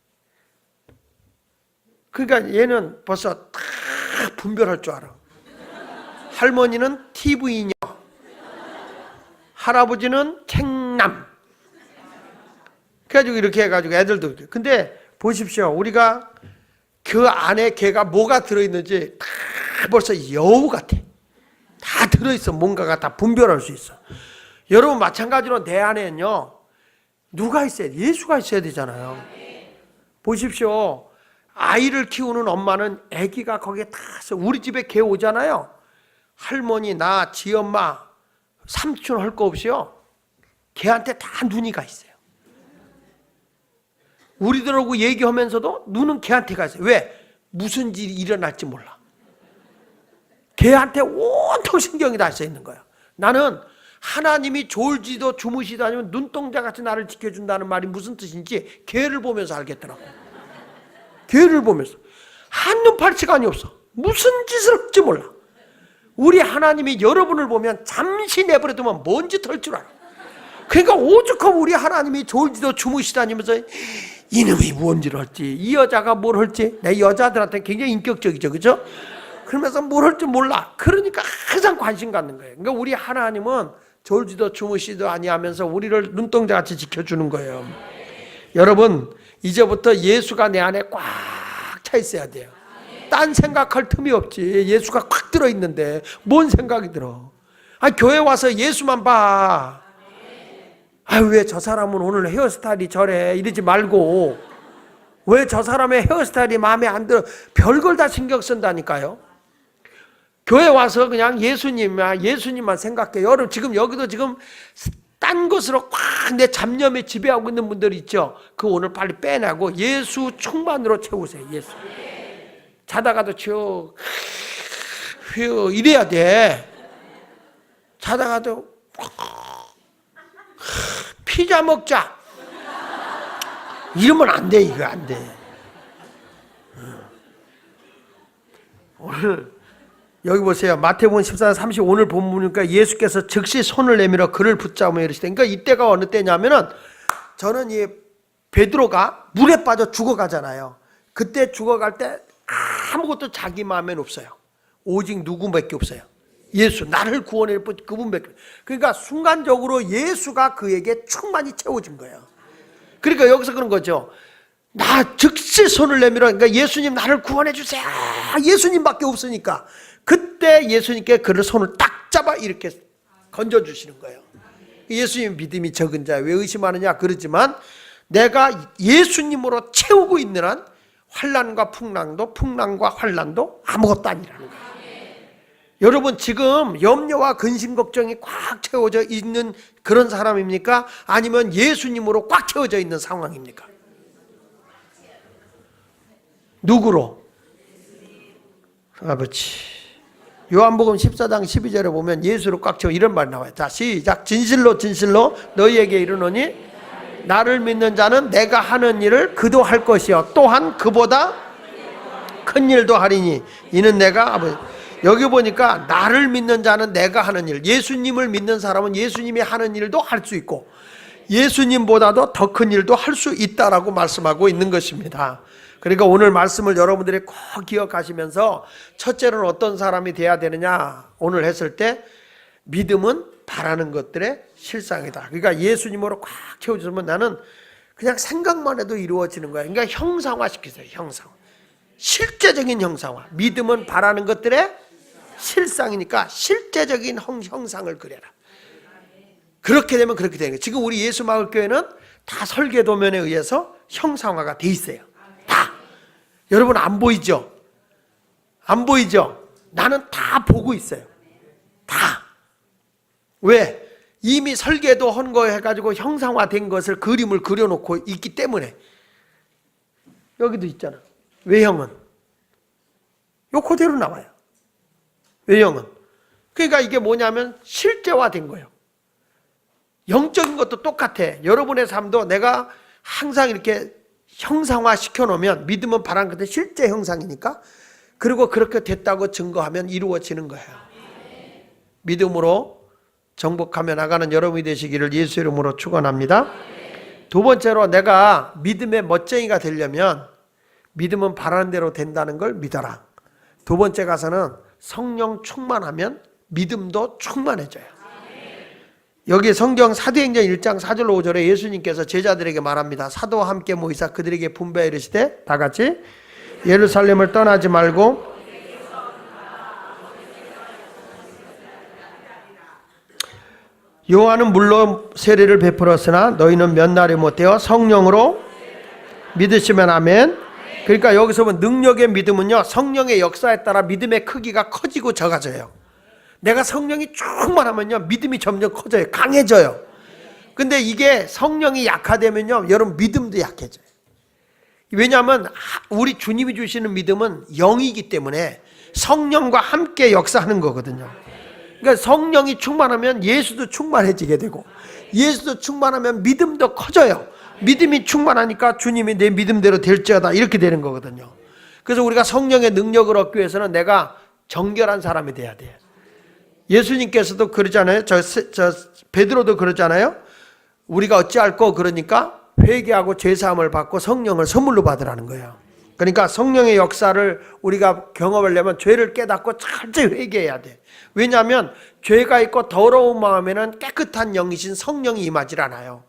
그러니까 얘는 벌써 다 분별할 줄 알아. 할머니는 TV녀, 할아버지는 책남. 그래가지고 이렇게 해가지고 애들도. 근데 보십시오. 우리가 그 안에 걔가 뭐가 들어있는지 다 벌써 여우 같아. 다 들어있어. 뭔가가 다 분별할 수 있어. 여러분 마찬가지로 내 안에는요, 누가 있어야 돼? 예수가 있어야 되잖아요. 보십시오. 아이를 키우는 엄마는 아기가 거기에 다 있어. 우리 집에 개 오잖아요. 할머니, 나, 지엄마, 삼촌 할 거 없이요, 걔한테 다 눈이 가 있어요. 우리들하고 얘기하면서도 눈은 걔한테 가 있어요. 왜? 무슨 일이 일어날지 몰라. 걔한테 온통 신경이 다 써 있는 거야. 나는 하나님이 졸지도 주무시도 아니면 눈동자같이 나를 지켜준다는 말이 무슨 뜻인지 걔를 보면서 알겠더라고. 걔를 보면서. 한눈 팔 시간이 없어. 무슨 짓을 할지 몰라. 우리 하나님이 여러분을 보면 잠시 내버려두면 뭔 짓 할 줄 알아. 그러니까 오죽하면 우리 하나님이 졸지도 주무시다니면서 이놈이 뭔 짓을 할지, 이 여자가 뭘 할지. 내 여자들한테 굉장히 인격적이죠, 그죠? 그러면서 뭘 할지 몰라. 그러니까 항상 관심 갖는 거예요. 그러니까 우리 하나님은 졸지도 주무시도 아니하면서 우리를 눈동자같이 지켜주는 거예요. 여러분, 이제부터 예수가 내 안에 꽉 차 있어야 돼요. 딴 생각할 틈이 없지. 예수가 꽉 들어있는데 뭔 생각이 들어. 교회 와서 예수만 봐. 왜 저 사람은 오늘 헤어스타일이 저래 이러지 말고, 왜 저 사람의 헤어스타일이 마음에 안 들어, 별걸 다 신경 쓴다니까요. 교회 와서 그냥 예수님만 생각해. 여러분 지금 여기도 지금 딴 것으로 꽉 내 잡념에 지배하고 있는 분들이 있죠. 그 오늘 빨리 빼내고 예수 충만으로 채우세요. 예수. 자다가도 휴 이래야 돼. 자다가도 피자 먹자 이러면 안 돼. 이거 안 돼. 오늘 여기 보세요. 마태복음 14장 30 오늘 본문이니까 예수께서 즉시 손을 내밀어 그를 붙잡으며 이르시되, 그러니까 이때가 어느 때냐면은 저는 이 베드로가 물에 빠져 죽어가잖아요. 그때 죽어갈 때 아무것도 자기 마음에는 없어요. 오직 누구밖에 없어요. 예수, 나를 구원해 줄 그분밖에. 그러니까 순간적으로 예수가 그에게 충만히 채워진 거예요. 그러니까 여기서 그런 거죠. 나 즉시 손을 내밀어. 그러니까 예수님 나를 구원해 주세요. 예수님밖에 없으니까. 그때 예수님께 그를 손을 딱 잡아 이렇게 건져주시는 거예요. 예수님 믿음이 적은 자 왜 의심하느냐 그러지만, 내가 예수님으로 채우고 있는 한 환난과 풍랑과 환난도 아무것도 아니라는 거예요. 여러분 지금 염려와 근심 걱정이 꽉 채워져 있는 그런 사람입니까? 아니면 예수님으로 꽉 채워져 있는 상황입니까? 누구로? 아버지. 요한복음 14장 12절에 보면 예수로 꽉 채워 이런 말 나와요. 자, 시작. 진실로 너희에게 이르노니 나를 믿는 자는 내가 하는 일을 그도 할 것이요 또한 그보다 큰 일도 하리니 이는 내가 아버지. 여기 보니까 나를 믿는 자는 내가 하는 일, 예수님을 믿는 사람은 예수님이 하는 일도 할 수 있고 예수님보다도 더 큰 일도 할 수 있다라고 말씀하고 있는 것입니다. 그러니까 오늘 말씀을 여러분들이 꼭 기억하시면서, 첫째로는 어떤 사람이 돼야 되느냐 오늘 했을 때, 믿음은 바라는 것들의 실상이다. 그러니까 예수님으로 꽉 채워주면 나는 그냥 생각만 해도 이루어지는 거야. 그러니까 형상화시키세요. 형상화, 실제적인 형상화. 믿음은 바라는 것들의 실상이니까 실제적인 형상을 그려라. 그렇게 되면 그렇게 되는 거예요. 지금 우리 예수마을교회는 다 설계도면에 의해서 형상화가 돼 있어요. 다. 여러분 안 보이죠? 안 보이죠? 나는 다 보고 있어요. 다. 왜? 이미 설계도 한 거 해가지고 형상화된 것을 그림을 그려놓고 있기 때문에. 여기도 있잖아. 외형은 요 그대로 나와요. 외형은. 그러니까 이게 뭐냐면 실제화된 거예요. 영적인 것도 똑같아. 여러분의 삶도 내가 항상 이렇게 형상화 시켜놓으면, 믿음은 바라는 것들 실제 형상이니까, 그리고 그렇게 됐다고 증거하면 이루어지는 거예요. 믿음으로 정복하며 나가는 여러분이 되시기를 예수 이름으로 축원합니다. 두 번째로, 내가 믿음의 멋쟁이가 되려면 믿음은 바라는 대로 된다는 걸 믿어라. 두 번째 가서는 성령 충만하면 믿음도 충만해져요. 여기 성경 사도행전 1장 4절로 5절에 예수님께서 제자들에게 말합니다. 사도와 함께 모이사 그들에게 분배해 이르시되, 다 같이 예루살렘을 떠나지 말고 요한은 물론 세례를 베풀었으나 너희는 몇 날이 못되어 성령으로 믿으시면 아멘. 그러니까 여기서 보면 능력의 믿음은요, 성령의 역사에 따라 믿음의 크기가 커지고 작아져요. 내가 성령이 충만하면요, 믿음이 점점 커져요. 강해져요. 근데 이게 성령이 약화되면요, 여러분 믿음도 약해져요. 왜냐하면 우리 주님이 주시는 믿음은 영이기 때문에 성령과 함께 역사하는 거거든요. 그러니까 성령이 충만하면 예수도 충만해지게 되고, 예수도 충만하면 믿음도 커져요. 믿음이 충만하니까 주님이 내 믿음대로 될지어다 이렇게 되는 거거든요. 그래서 우리가 성령의 능력을 얻기 위해서는 내가 정결한 사람이 돼야 돼요. 예수님께서도 그러잖아요. 베드로도 그러잖아요. 우리가 어찌할꼬 그러니까 회개하고 죄사함을 받고 성령을 선물로 받으라는 거예요. 그러니까 성령의 역사를 우리가 경험하려면 죄를 깨닫고 철저히 회개해야 돼. 왜냐하면 죄가 있고 더러운 마음에는 깨끗한 영이신 성령이 임하질 않아요.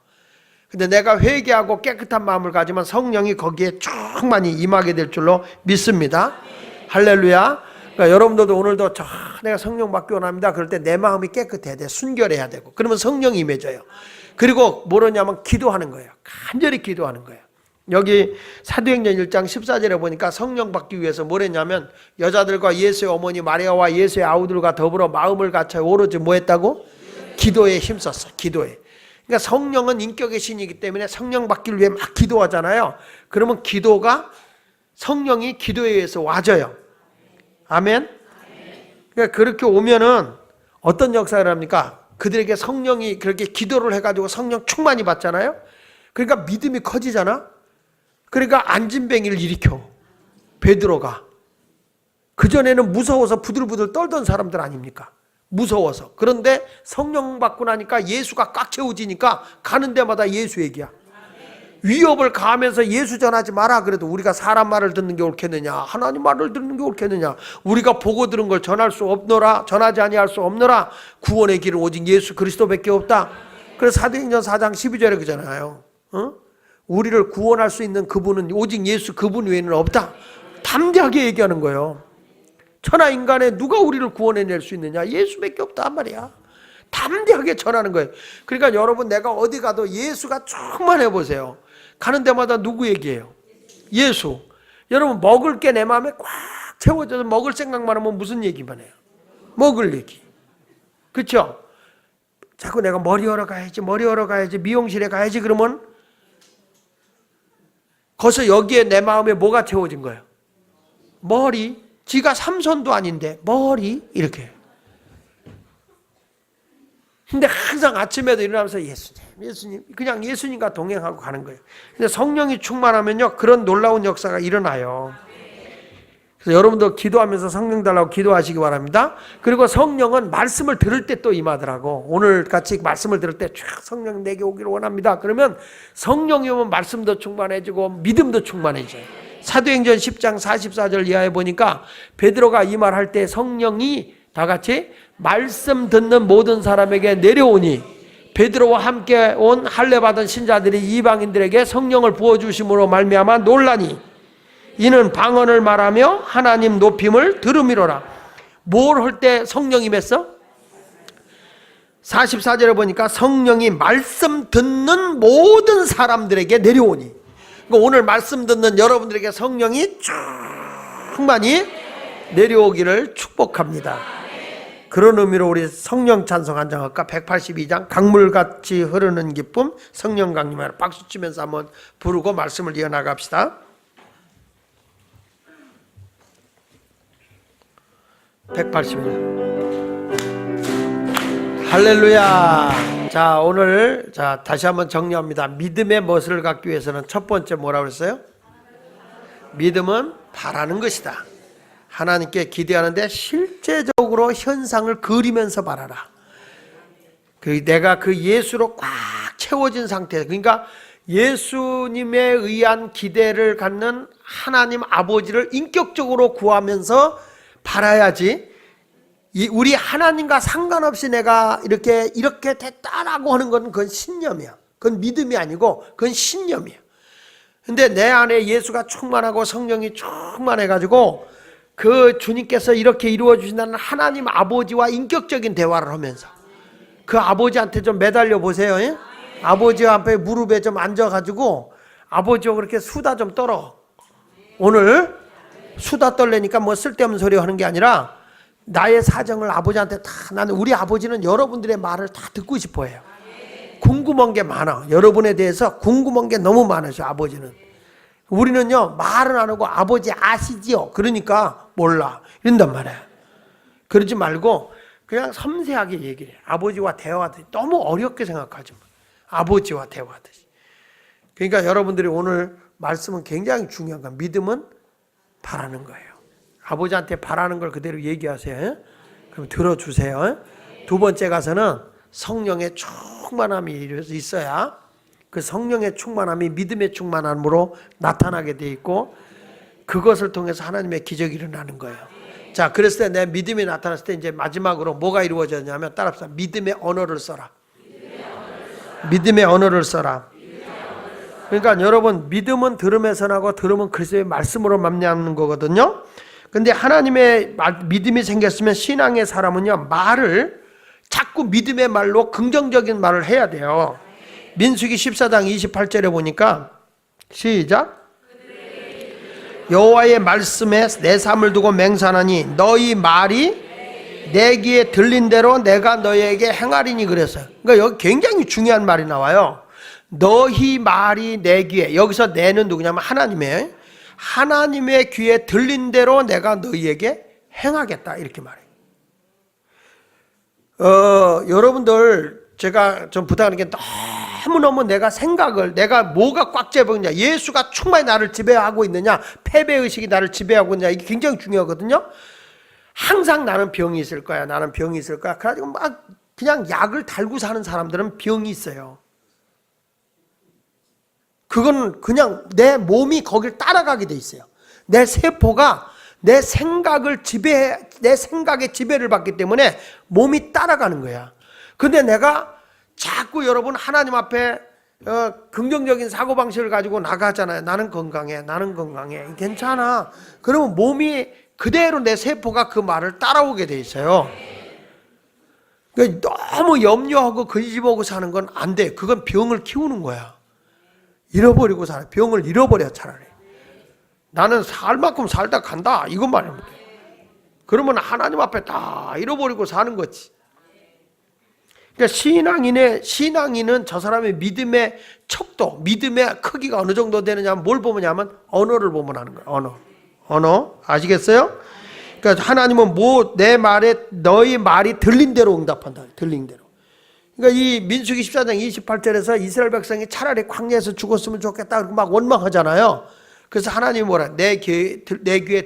근데 내가 회개하고 깨끗한 마음을 가지면 성령이 거기에 충만히 임하게 될 줄로 믿습니다. 할렐루야. 그러니까 여러분들도 오늘도 내가 성령 받기 원합니다. 그럴 때 내 마음이 깨끗해야 돼. 순결해야 되고. 그러면 성령이 임해져요. 그리고 뭐냐면 기도하는 거예요. 간절히 기도하는 거예요. 여기 사도행전 1장 14절에 보니까 성령 받기 위해서 뭐랬냐면 여자들과 예수의 어머니 마리아와 예수의 아우들과 더불어 마음을 갖춰 오로지 뭐 했다고? 기도에 힘썼어. 기도에. 그러니까 성령은 인격의 신이기 때문에 성령 받기를 위해 막 기도하잖아요. 그러면 기도가 성령이 기도에 의해서 와져요. 아멘. 그러니까 그렇게 오면은 어떤 역사를 합니까? 그들에게 성령이 그렇게 기도를 해가지고 성령 충만히 받잖아요. 그러니까 믿음이 커지잖아. 그러니까 안진뱅이를 일으켜. 베드로가. 그전에는 무서워서 부들부들 떨던 사람들 아닙니까? 무서워서. 그런데 성령 받고 나니까 예수가 꽉 채워지니까 가는 데마다 예수 얘기야. 위협을 가하면서 예수 전하지 마라 그래도 우리가 사람 말을 듣는 게 옳겠느냐, 하나님 말을 듣는 게 옳겠느냐, 우리가 보고 들은 걸 전할 수 없노라, 전하지 아니할 수 없노라, 구원의 길은 오직 예수 그리스도밖에 없다. 그래서 사도행전 4장 12절에 그잖아요. 우리를 구원할 수 있는 그분은 오직 예수 그분 외에는 없다. 담대하게 얘기하는 거예요. 천하 인간에 누가 우리를 구원해낼 수 있느냐, 예수밖에 없다 말이야. 담대하게 전하는 거예요. 그러니까 여러분 내가 어디 가도 예수가 충만해 보세요. 가는 데마다 누구 얘기해요? 예수. 여러분 먹을 게 내 마음에 꽉 채워져서 먹을 생각만 하면 무슨 얘기만 해요? 먹을 얘기. 그렇죠? 자꾸 내가 머리하러 가야지 미용실에 가야지 그러면 거기서 여기에 내 마음에 뭐가 채워진 거예요? 머리. 지가 삼손도 아닌데 머리 이렇게. 근데 항상 아침에도 일어나면서 예수님 그냥 예수님과 동행하고 가는 거예요. 근데 성령이 충만하면요 그런 놀라운 역사가 일어나요. 그래서 여러분도 기도하면서 성령 달라고 기도하시기 바랍니다. 그리고 성령은 말씀을 들을 때 또 임하더라고. 오늘 같이 말씀을 들을 때 성령 내게 오기를 원합니다. 그러면 성령이 오면 말씀도 충만해지고 믿음도 충만해져요. 사도행전 10장 44절 이하에 보니까 베드로가 이 말 할 때 성령이 다 같이 말씀 듣는 모든 사람에게 내려오니 베드로와 함께 온 할례 받은 신자들이 이방인들에게 성령을 부어주심으로 말미암아 놀라니 이는 방언을 말하며 하나님 높임을 들음이로라. 뭘 할 때 성령이 임했어? 44절에 보니까 성령이 말씀 듣는 모든 사람들에게 내려오니. 그러니까 오늘 말씀 듣는 여러분들에게 성령이 충만히 내려오기를 축복합니다. 그런 의미로 우리 성령 찬송 한 장 할까? 182장 강물같이 흐르는 기쁨 성령 강림하라. 박수 치면서 한번 부르고 말씀을 이어나갑시다. 181. 할렐루야. 자, 오늘 다시 한번 정리합니다. 믿음의 멋을 갖기 위해서는 첫 번째 뭐라고 그랬어요? 믿음은 바라는 것이다. 하나님께 기대하는데 실제적으로 현상을 그리면서 바라라. 내가 그 예수로 꽉 채워진 상태, 그러니까 예수님에 의한 기대를 갖는 하나님 아버지를 인격적으로 구하면서 바라야지. 우리 하나님과 상관없이 내가 이렇게 됐다라고 하는 건 그건 신념이야. 그건 믿음이 아니고 그건 신념이야. 근데 내 안에 예수가 충만하고 성령이 충만해가지고 그 주님께서 이렇게 이루어 주신다는 하나님 아버지와 인격적인 대화를 하면서 그 아버지한테 좀 매달려 보세요. 예? 아버지 앞에 무릎에 좀 앉아가지고 아버지와 그렇게 수다 좀 떨어. 오늘 수다 떨래니까 뭐 쓸데없는 소리 하는 게 아니라 나의 사정을 아버지한테 다, 나는 우리 아버지는 여러분들의 말을 다 듣고 싶어 해요. 궁금한 게 많아. 여러분에 대해서 궁금한 게 너무 많으셔 아버지는. 우리는요, 말은 안 하고 아버지 아시지요? 그러니까 몰라. 이런단 말이야. 그러지 말고 그냥 섬세하게 얘기를 해. 아버지와 대화하듯이. 너무 어렵게 생각하지 마. 아버지와 대화하듯이. 그러니까 여러분들이 오늘 말씀은 굉장히 중요한 거야. 믿음은 바라는 거예요. 아버지한테 바라는 걸 그대로 얘기하세요. 그럼 들어주세요. 두 번째 가서는 성령의 충만함이 있어야 그 성령의 충만함이 믿음의 충만함으로 나타나게 돼 있고 그것을 통해서 하나님의 기적이 일어나는 거예요. 자, 그랬을 때 내 믿음이 나타났을 때 이제 마지막으로 뭐가 이루어졌냐면 따라합시다. 믿음의 언어를 써라. 믿음의 언어를 써라. 그러니까 여러분 믿음은 들음에서 나고 들음은 그리스도의 말씀으로 말미암는 거거든요. 근데 하나님의 믿음이 생겼으면 신앙의 사람은요 말을 자꾸 믿음의 말로 긍정적인 말을 해야 돼요. 민수기 14장 28절에 보니까 시작. 여호와의 말씀에 내 삶을 두고 맹세하노니 너희 말이 내 귀에 들린 대로 내가 너희에게 행하리니 그랬어요. 그러니까 여기 굉장히 중요한 말이 나와요. 너희 말이 내 귀에, 여기서 내는 누구냐면 하나님의 귀에 들린 대로 내가 너희에게 행하겠다 이렇게 말해요. 여러분들 제가 좀 부탁하는 게 너무너무 내가 뭐가 꽉 잡았냐, 예수가 충만히 나를 지배하고 있느냐, 패배의식이 나를 지배하고 있느냐, 이게 굉장히 중요하거든요. 항상 나는 병이 있을 거야, 나는 병이 있을 거야. 그래가지고 막 그냥 약을 달고 사는 사람들은 병이 있어요. 그건 그냥 내 몸이 거길 따라가게 돼 있어요. 내 세포가 내 생각의 지배를 받기 때문에 몸이 따라가는 거야. 근데 내가 자꾸 여러분 하나님 앞에 긍정적인 사고방식을 가지고 나가잖아요. 나는 건강해, 나는 건강해, 괜찮아. 그러면 몸이 그대로 내 세포가 그 말을 따라오게 돼 있어요. 그러니까 너무 염려하고 근심하고 사는 건 안 돼. 그건 병을 키우는 거야. 잃어버리고 살아. 병을 잃어버려 차라리. 나는 살 만큼 살다 간다. 이것만 하면 돼. 그러면 하나님 앞에 다 잃어버리고 사는 거지. 그러니까 신앙인은 저 사람의 믿음의 척도, 믿음의 크기가 어느 정도 되느냐, 뭘 보냐면 언어를 보면 하는 거예요. 언어. 아시겠어요? 그러니까 하나님은 내 말에 너희 말이 들린 대로 응답한다. 들린 대로. 그러니까 이 민수기 14장 28절에서 이스라엘 백성이 차라리 광야에서 죽었으면 좋겠다 그러고 막 원망하잖아요. 그래서 하나님이 뭐라, 내 귀에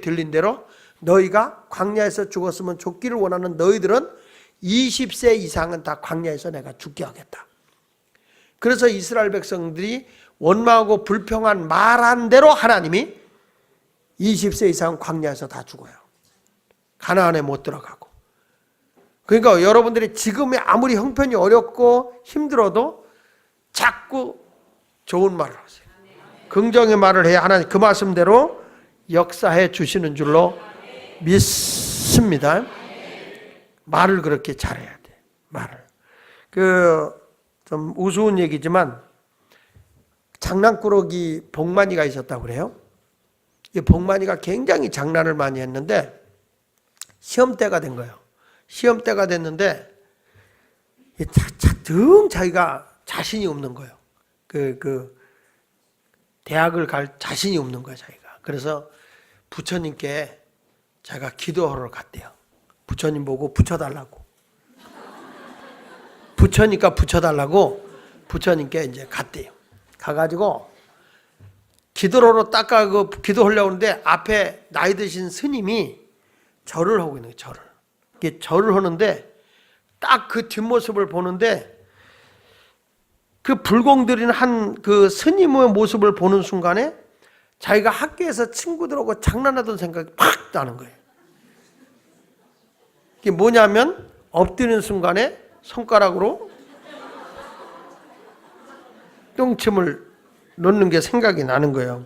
들린 대로 너희가 광야에서 죽었으면 좋기를 원하는 너희들은 20세 이상은 다 광야에서 내가 죽게 하겠다. 그래서 이스라엘 백성들이 원망하고 불평한 말한 대로 하나님이 20세 이상 광야에서 다 죽어요. 가나안에 못 들어가고. 그러니까 여러분들이 지금의 아무리 형편이 어렵고 힘들어도 자꾸 좋은 말을 하세요. 긍정의 말을 해야 하나님 그 말씀대로 역사해 주시는 줄로 믿습니다. 말을 그렇게 잘해야 돼. 말을. 좀 우스운 얘기지만 장난꾸러기 복만이가 있었다고 그래요. 이 복만이가 굉장히 장난을 많이 했는데 시험 때가 된 거예요. 시험 때가 됐는데 등 자기가 자신이 없는 거예요. 대학을 갈 자신이 없는 거예요, 자기가. 그래서 부처님께 자기가 기도하러 갔대요. 부처님 보고 붙여달라고. 부처니까 붙여달라고 부처님께 이제 갔대요. 가가지고 기도로 닦아고 기도하려고 하는데 앞에 나이 드신 스님이 절을 하고 있는 거예요, 절을. 이게 절을 하는데 딱 그 뒷모습을 보는데 그 불공들인 한 그 스님의 모습을 보는 순간에 자기가 학교에서 친구들하고 장난하던 생각이 팍 나는 거예요. 이게 뭐냐면 엎드리는 순간에 손가락으로 똥침을 놓는 게 생각이 나는 거예요.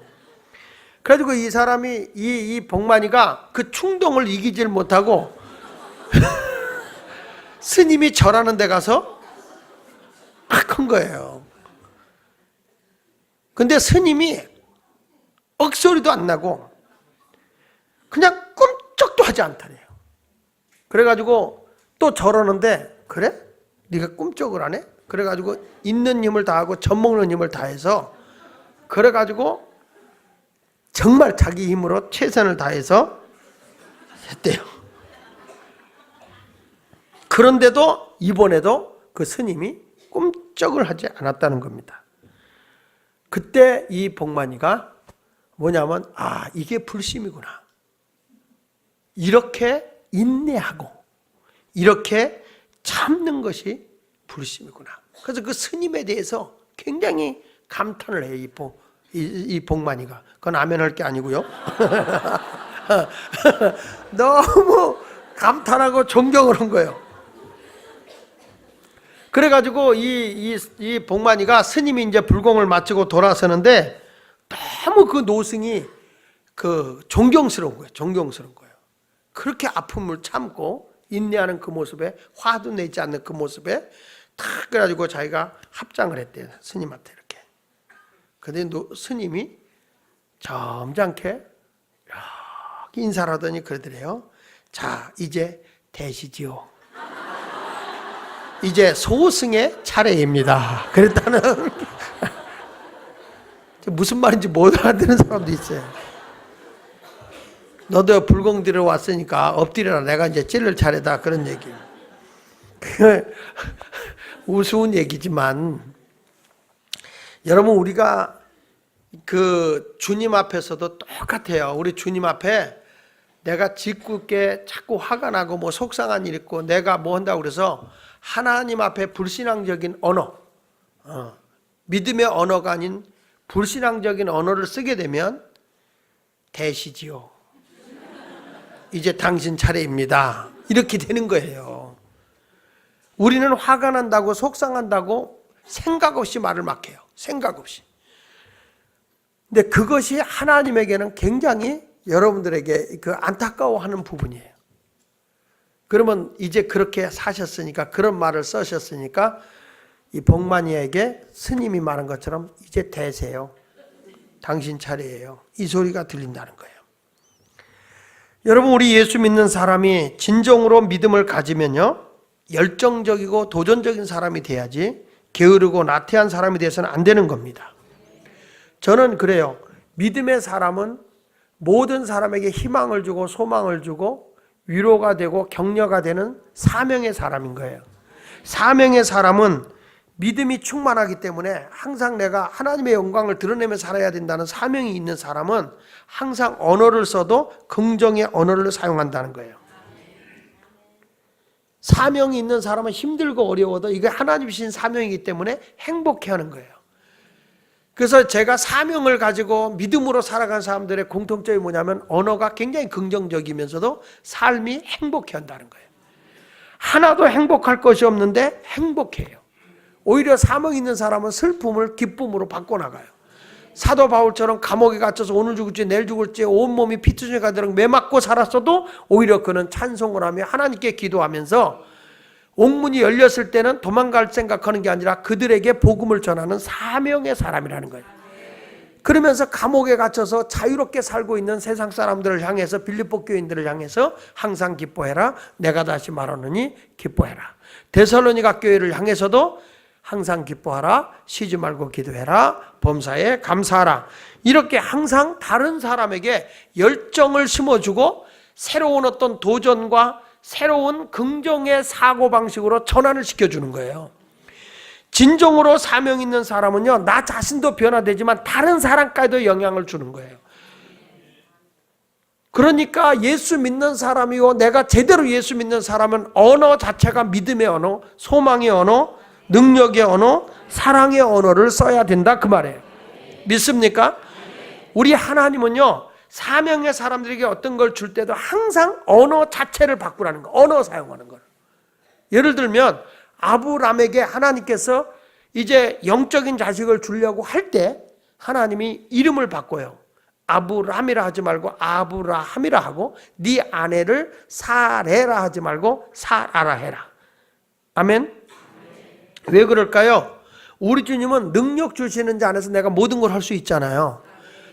그래가지고 이 사람이 이 복만이가 그 충동을 이기질 못하고 스님이 절하는 데 가서 팍 한 거예요. 근데 스님이 억소리도 안 나고 그냥 꿈쩍도 하지 않다네요. 그래가지고 또 절하는데, 그래? 네가 꿈쩍을 안 해? 그래가지고 있는 힘을 다하고 젖먹는 힘을 다해서 그래가지고 정말 자기 힘으로 최선을 다해서 했대요. 그런데도 이번에도 그 스님이 꿈쩍을 하지 않았다는 겁니다. 그때 이 복만이가 뭐냐면 이게 불심이구나. 이렇게 인내하고 이렇게 참는 것이 불심이구나. 그래서 그 스님에 대해서 굉장히 감탄을 해요. 이 복만이가. 그건 아멘할 게 아니고요. 너무 감탄하고 존경을 한 거예요. 그래가지고 이 복만이가 스님이 이제 불공을 마치고 돌아서는데 너무 그 노승이 존경스러운 거예요. 존경스러운 거예요. 그렇게 아픔을 참고 인내하는 그 모습에, 화도 내지 않는 그 모습에 탁 그래가지고 자기가 합장을 했대요. 스님한테 이렇게. 근데 스님이 점잖게 이렇게 인사를 하더니 그러더래요. 자, 이제 되시지요. 이제 소승의 차례입니다. 그랬다는 무슨 말인지 못 알아듣는 사람도 있어요. 너도 불공 들여 왔으니까 엎드려라. 내가 이제 찔를 차례다. 그런 얘기. 우스운 얘기지만 여러분, 우리가 그 주님 앞에서도 똑같아요. 우리 주님 앞에 내가 짓궂게 자꾸 화가 나고 뭐 속상한 일 있고 내가 뭐 한다고 그래서 하나님 앞에 불신앙적인 언어, 믿음의 언어가 아닌 불신앙적인 언어를 쓰게 되면 되시지요. 이제 당신 차례입니다. 이렇게 되는 거예요. 우리는 화가 난다고 속상한다고 생각 없이 말을 막 해요. 생각 없이. 근데 그것이 하나님에게는 굉장히 여러분들에게 그 안타까워하는 부분이에요. 그러면 이제 그렇게 사셨으니까, 그런 말을 쓰셨으니까 이 복만이에게 스님이 말한 것처럼 이제 되세요. 당신 차례예요. 이 소리가 들린다는 거예요. 여러분, 우리 예수 믿는 사람이 진정으로 믿음을 가지면요, 열정적이고 도전적인 사람이 돼야지 게으르고 나태한 사람이 돼서는 안 되는 겁니다. 저는 그래요. 믿음의 사람은 모든 사람에게 희망을 주고 소망을 주고 위로가 되고 격려가 되는 사명의 사람인 거예요. 사명의 사람은 믿음이 충만하기 때문에 항상 내가 하나님의 영광을 드러내며 살아야 된다는 사명이 있는 사람은 항상 언어를 써도 긍정의 언어를 사용한다는 거예요. 사명이 있는 사람은 힘들고 어려워도 이게 하나님 주신 사명이기 때문에 행복해하는 거예요. 그래서 제가 사명을 가지고 믿음으로 살아간 사람들의 공통점이 뭐냐면 언어가 굉장히 긍정적이면서도 삶이 행복해한다는 거예요. 하나도 행복할 것이 없는데 행복해요. 오히려 사명 있는 사람은 슬픔을 기쁨으로 바꿔나가요. 사도 바울처럼 감옥에 갇혀서 오늘 죽을지 내일 죽을지 온몸이 피투성이 가도록 매맞고 살았어도 오히려 그는 찬송을 하며 하나님께 기도하면서 옥문이 열렸을 때는 도망갈 생각하는 게 아니라 그들에게 복음을 전하는 사명의 사람이라는 거예요. 그러면서 감옥에 갇혀서 자유롭게 살고 있는 세상 사람들을 향해서, 빌립보 교인들을 향해서 항상 기뻐해라. 내가 다시 말하노니 기뻐해라. 데살로니가 교회를 향해서도 항상 기뻐하라. 쉬지 말고 기도해라. 범사에 감사하라. 이렇게 항상 다른 사람에게 열정을 심어주고 새로운 어떤 도전과 새로운 긍정의 사고방식으로 전환을 시켜주는 거예요. 진정으로 사명 있는 사람은요, 나 자신도 변화되지만 다른 사람까지도 영향을 주는 거예요. 그러니까 예수 믿는 사람이고 내가 제대로 예수 믿는 사람은 언어 자체가 믿음의 언어, 소망의 언어, 능력의 언어, 사랑의 언어를 써야 된다 그 말이에요. 믿습니까? 우리 하나님은요, 사명의 사람들에게 어떤 걸 줄 때도 항상 언어 자체를 바꾸라는 거, 언어 사용하는 걸. 예를 들면 아브람에게 하나님께서 이제 영적인 자식을 주려고 할 때 하나님이 이름을 바꿔요. 아브람이라 하지 말고 아브라함이라 하고 네 아내를 사레라 하지 말고 사라라 해라. 아멘. 왜 그럴까요? 우리 주님은 능력 주시는 자 안에서 내가 모든 걸 할 수 있잖아요.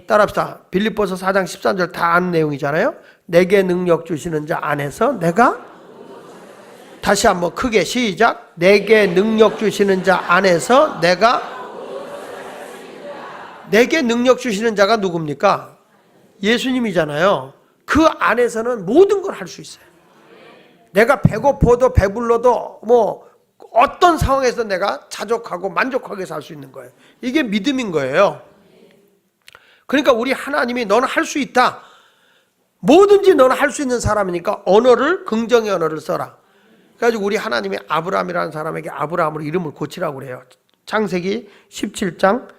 따라합시다. 빌립보서 4장 13절 다 아는 내용이잖아요. 내게 능력 주시는 자 안에서 내가, 다시 한번 크게 시작. 내게 능력 주시는 자 안에서 내가, 내게 능력 주시는 자가 누굽니까? 예수님이잖아요. 그 안에서는 모든 걸 할 수 있어요. 내가 배고파도 배불러도 뭐 어떤 상황에서 내가 자족하고 만족하게 살 수 있는 거예요. 이게 믿음인 거예요. 그러니까 우리 하나님이 너는 할 수 있다. 뭐든지 너는 할 수 있는 사람이니까 언어를, 긍정의 언어를 써라. 그래가지고 우리 하나님이 아브라함이라는 사람에게 아브라함으로 이름을 고치라고 그래요. 창세기 17장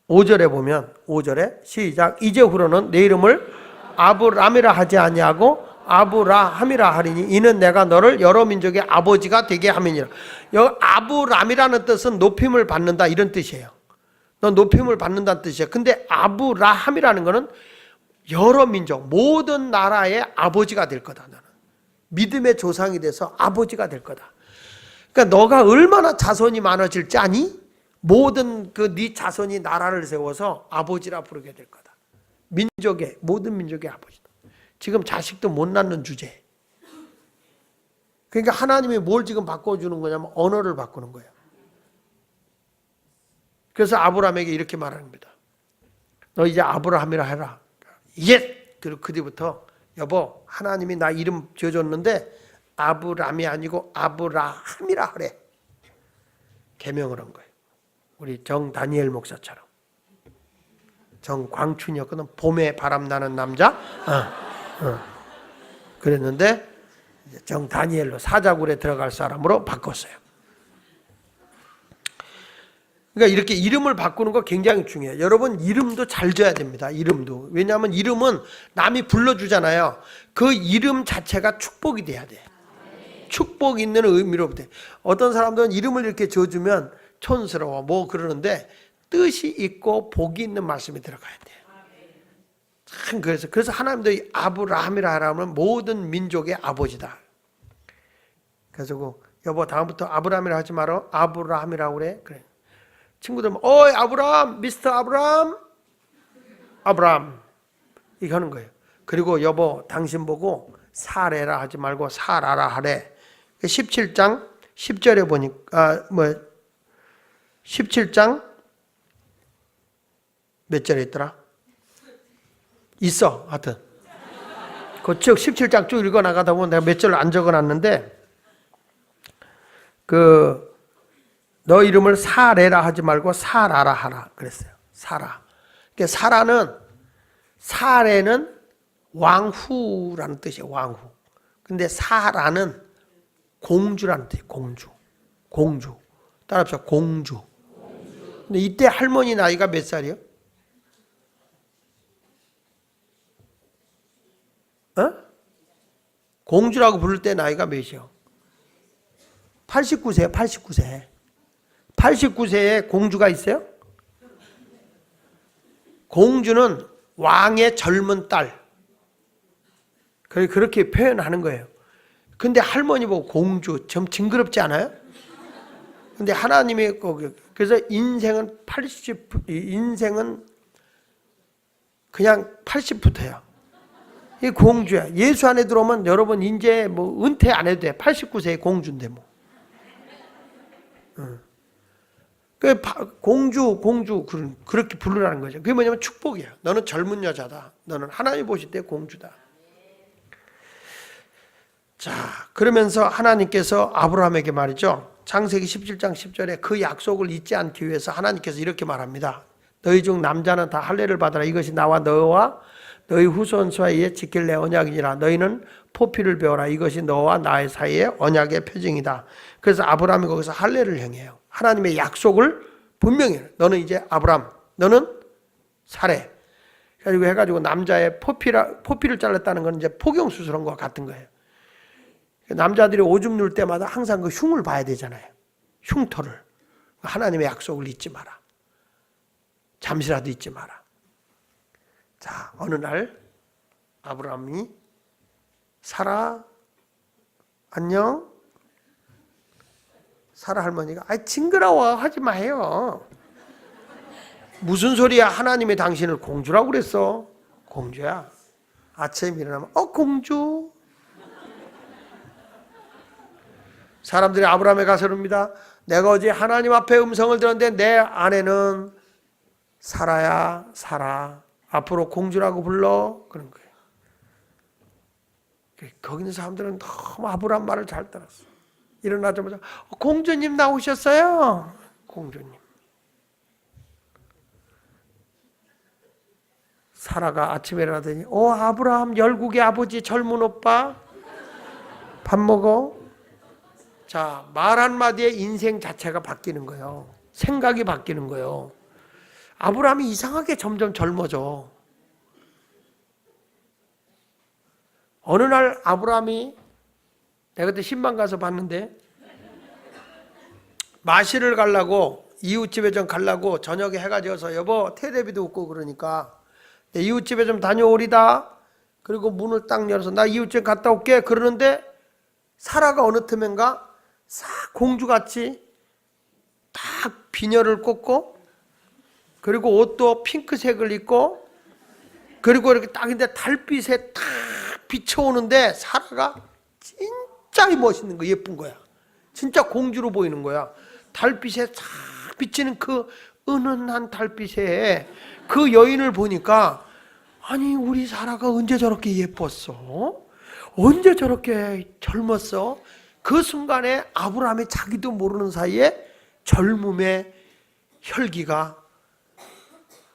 5절에 보면 5절에 시작. 이제후로는 내 이름을 아브람이라 하지 아니하고 아브라함이라 하리니 이는 내가 너를 여러 민족의 아버지가 되게 함이니라. 여기 아브람이라는 뜻은 높임을 받는다 이런 뜻이에요. 넌 높임을 받는다는 뜻이에요. 근데 아브라함이라는 거는 여러 민족, 모든 나라의 아버지가 될 거다. 너는 믿음의 조상이 돼서 아버지가 될 거다. 그러니까 너가 얼마나 자손이 많아질지 아니? 모든 네 자손이 나라를 세워서 아버지라 부르게 될 거다. 민족의, 모든 민족의 아버지다. 지금 자식도 못 낳는 주제. 그러니까 하나님이 뭘 지금 바꿔주는 거냐면 언어를 바꾸는 거예요. 그래서 아브라함에게 이렇게 말하는 겁니다. 너 이제 아브라함이라 해라. 예! 그리고 그 뒤부터 여보 하나님이 나 이름 지어줬는데 아브람이 아니고 아브라함이라 하래. 계명을 한 거예요. 우리 정다니엘 목사처럼. 정광춘이었거든. 봄에 바람 나는 남자. 그랬는데 정다니엘로 사자굴에 들어갈 사람으로 바꿨어요. 그러니까 이렇게 이름을 바꾸는 거 굉장히 중요해요. 여러분 이름도 잘 지어야 됩니다. 이름도. 왜냐하면 이름은 남이 불러주잖아요. 그 이름 자체가 축복이 돼야 돼. 축복 있는 의미로부터. 어떤 사람들은 이름을 이렇게 지어주면 촌스러워 뭐 그러는데 뜻이 있고 복이 있는 말씀이 들어가야 돼요. 참 그래서 하나님도 아브라함이라 하면 모든 민족의 아버지다. 그래서 여보 다음부터 아브라함이라 하지 말어. 아브라함이라고 그래. 친구들 어이 아브라함, 미스터 아브라함, 아브라함 이렇게 하는 거예요. 그리고 여보 당신 보고 사레라 하지 말고 사라라 하래. 17장 10절에 보니까 17장 몇 절에 있더라? 있어 하여튼 그 17장 쭉 읽어 나가다 보면 내가 몇 절 안 적어놨는데 너 이름을 사레라 하지 말고 사라라 하라 그랬어요. 사라. 그러니까 사레는 왕후라는 뜻이에요. 왕후. 근데 사라는 공주라는 뜻이에요. 공주. 따라합시다. 공주. 근데 이때 할머니 나이가 몇 살이요? 공주라고 부를 때 나이가 몇이요? 89세요. 89세. 89세에 공주가 있어요? 공주는 왕의 젊은 딸. 그렇게 표현하는 거예요. 근데 할머니 보고 공주 좀 징그럽지 않아요? 근데 하나님이 그래서 인생은 그냥 80부터야. 이 공주야. 예수 안에 들어오면 여러분 이제 뭐 은퇴 안 해도 돼. 89세의 공주인데 뭐. 공주 그렇게 부르라는 거죠. 그게 뭐냐면 축복이야. 너는 젊은 여자다. 너는 하나님 보실 때 공주다. 자, 그러면서 하나님께서 아브라함에게 말이죠. 창세기 17장 10절에 그 약속을 잊지 않기 위해서 하나님께서 이렇게 말합니다. 너희 중 남자는 다 할례를 받아라. 이것이 나와 너와 너희 후손 사이에 지킬 내 언약이니라. 너희는 포피를 배워라. 이것이 너와 나의 사이에 언약의 표징이다. 그래서 아브라함이 거기서 할례를 행해요. 하나님의 약속을 분명히 해요. 너는 이제 아브라함, 너는 사례. 그리고 해가지고 남자의 포피를 잘랐다는 건 이제 포경 수술한 것과 같은 거예요. 남자들이 오줌 누울 때마다 항상 그 흉을 봐야 되잖아요. 흉터를. 하나님의 약속을 잊지 마라. 잠시라도 잊지 마라. 자, 어느 날 아브라함이 사라 안녕. 사라 할머니가 징그러워 하지 마요. 무슨 소리야. 하나님이 당신을 공주라고 그랬어. 공주야. 아침에 일어나면 공주. 사람들이 아브라함에 가서 그럽니다. 내가 어제 하나님 앞에 음성을 들었는데 내 아내는 사라야 사라. 앞으로 공주라고 불러. 그런 거예요. 거기 있는 사람들은 너무 아브라함 말을 잘 들었어. 일어나자마자 공주님 나오셨어요. 공주님. 사라가 아침에 일어나더니 아브라함 열국의 아버지 젊은 오빠 밥 먹어. 자, 말 한마디에 인생 자체가 바뀌는 거예요. 생각이 바뀌는 거예요. 아브라함이 이상하게 점점 젊어져. 어느 날 아브라함이 내가 그때 신방 가서 봤는데 마실을 가려고 이웃집에 좀 가려고 저녁에 해가 지어서 여보 테레비도 없고 그러니까 이웃집에 좀 다녀오리다. 그리고 문을 딱 열어서 나 이웃집 갔다 올게 그러는데 사라가 어느 틈엔가 싹 공주같이 딱 비녀를 꽂고 그리고 옷도 핑크색을 입고 그리고 이렇게 딱 근데 달빛에 딱 비춰오는데 사라가 진짜 멋있는 거 예쁜 거야. 진짜 공주로 보이는 거야. 달빛에 싹 비치는 그 은은한 달빛에 그 여인을 보니까 아니 우리 사라가 언제 저렇게 예뻤어? 언제 저렇게 젊었어? 그 순간에 아브라함이 자기도 모르는 사이에 젊음의 혈기가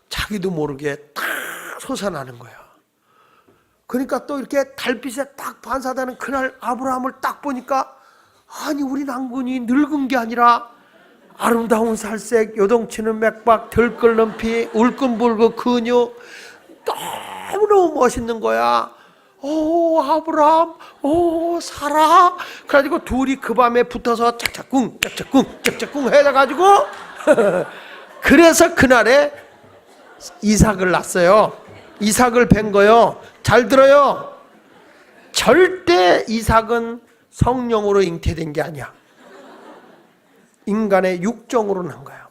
자기도 모르게 딱 솟아나는 거야. 그러니까 또 이렇게 달빛에 딱 반사되는 그날 아브라함을 딱 보니까 아니 우리 난군이 늙은 게 아니라 아름다운 살색, 요동치는 맥박, 들끓는 피, 울끈불긋 근육 너무너무 멋있는 거야. 오 아브라함, 오 사라. 그래가지고 둘이 그 밤에 붙어서 짝짝꿍 짝짝꿍 짝짝꿍 해가지고 그래서 그날에 이삭을 낳았어요. 이삭을 뵌 거요. 잘 들어요. 절대 이삭은 성령으로 잉태된 게 아니야. 인간의 육정으로 난 거야.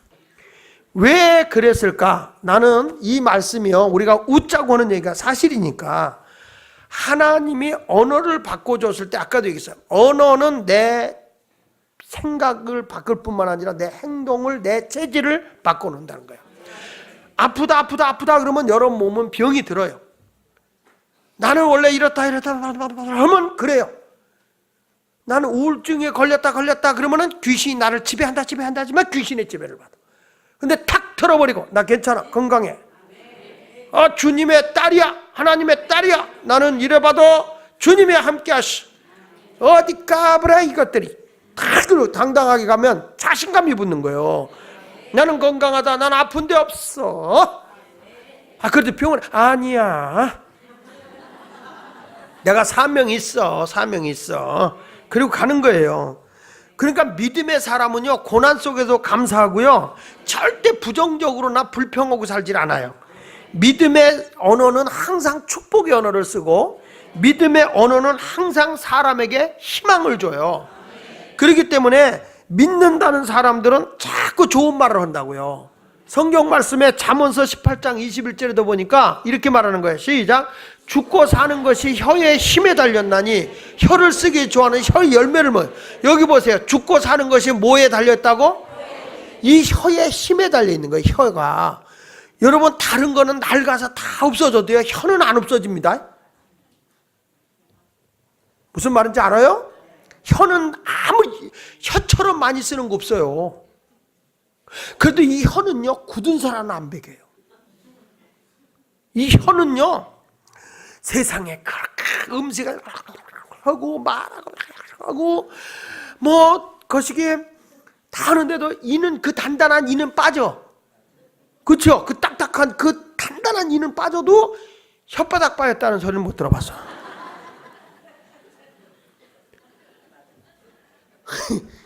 왜 그랬을까? 나는 이 말씀이요 우리가 웃자고 하는 얘기가 사실이니까 하나님이 언어를 바꿔줬을 때 아까도 얘기했어요. 언어는 내 생각을 바꿀 뿐만 아니라 내 행동을 내 체질을 바꿔놓는다는 거예요. 아프다 아프다 아프다 그러면 여러 몸은 병이 들어요. 나는 원래 이렇다 하면 그래요. 나는 우울증에 걸렸다 그러면은 귀신이 나를 지배한다 하지만 귀신의 지배를 받아. 근데 탁 틀어버리고 나 괜찮아 건강해. 주님의 딸이야 하나님의 딸이야 나는 이래봐도 주님이 함께 하시. 어디 까불어 이것들이 탁 당당하게 가면 자신감이 붙는 거예요. 나는 건강하다 나는 아픈 데 없어. 그래도 병원 아니야 내가 사명이 있어 그리고 가는 거예요. 그러니까 믿음의 사람은요 고난 속에서 감사하고요 절대 부정적으로나 불평하고 살질 않아요. 믿음의 언어는 항상 축복의 언어를 쓰고 믿음의 언어는 항상 사람에게 희망을 줘요. 그렇기 때문에 믿는다는 사람들은 자꾸 좋은 말을 한다고요. 성경 말씀에 잠언서 18장 21절에도 보니까 이렇게 말하는 거예요. 시작. 죽고 사는 것이 혀의 힘에 달렸나니 혀를 쓰기 좋아하는 혀의 열매를 먹어요. 여기 보세요. 죽고 사는 것이 뭐에 달렸다고? 이 혀의 힘에 달려있는 거예요. 혀가. 여러분 다른 거는 낡아서 다 없어져도요 혀는 안 없어집니다. 무슨 말인지 알아요? 혀는 혀처럼 많이 쓰는 거 없어요. 그래도 이 혀는요 굳은 살은 안 베겨요. 이 혀는요 세상에 그렇게 음식을 하고 말하고 뭐 거시기에 다 하는데도 이는 그 단단한 이는 빠져. 그렇죠? 그 딱딱한 그 단단한 이는 빠져도 혓바닥 빠졌다는 소리는 못 들어봤어.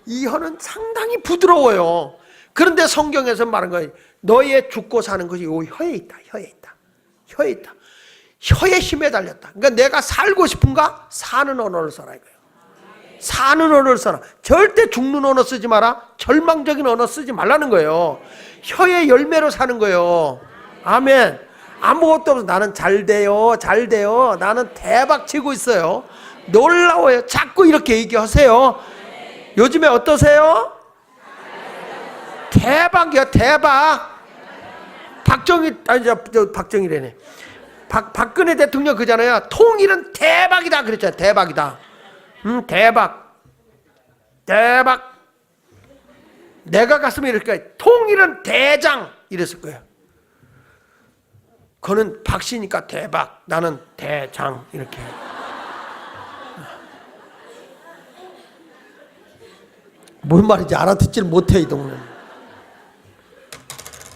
이 혀는 상당히 부드러워요. 그런데 성경에서 말한 거예요. 너의 죽고 사는 것이 이 혀에 있다. 혀의 힘에 달렸다. 그러니까 내가 살고 싶은가? 사는 언어를 써라 이거예요. 사는 언어를 써라. 절대 죽는 언어 쓰지 마라. 절망적인 언어 쓰지 말라는 거예요. 혀의 열매로 사는 거예요. 아멘. 아무것도 없어. 나는 잘 돼요. 나는 대박 치고 있어요. 놀라워요. 자꾸 이렇게 얘기하세요. 요즘에 어떠세요? 대박이요, 대박. 박정희래네. 박근혜 대통령 그잖아요. 통일은 대박이다 그랬잖아요. 대박이다. 대박. 내가 갔으면 이럴 거야. 통일은 대장 이랬을 거예요. 그는 박씨니까 대박, 나는 대장 이렇게. 뭔 말인지 알아듣지를 못해 이 동네는.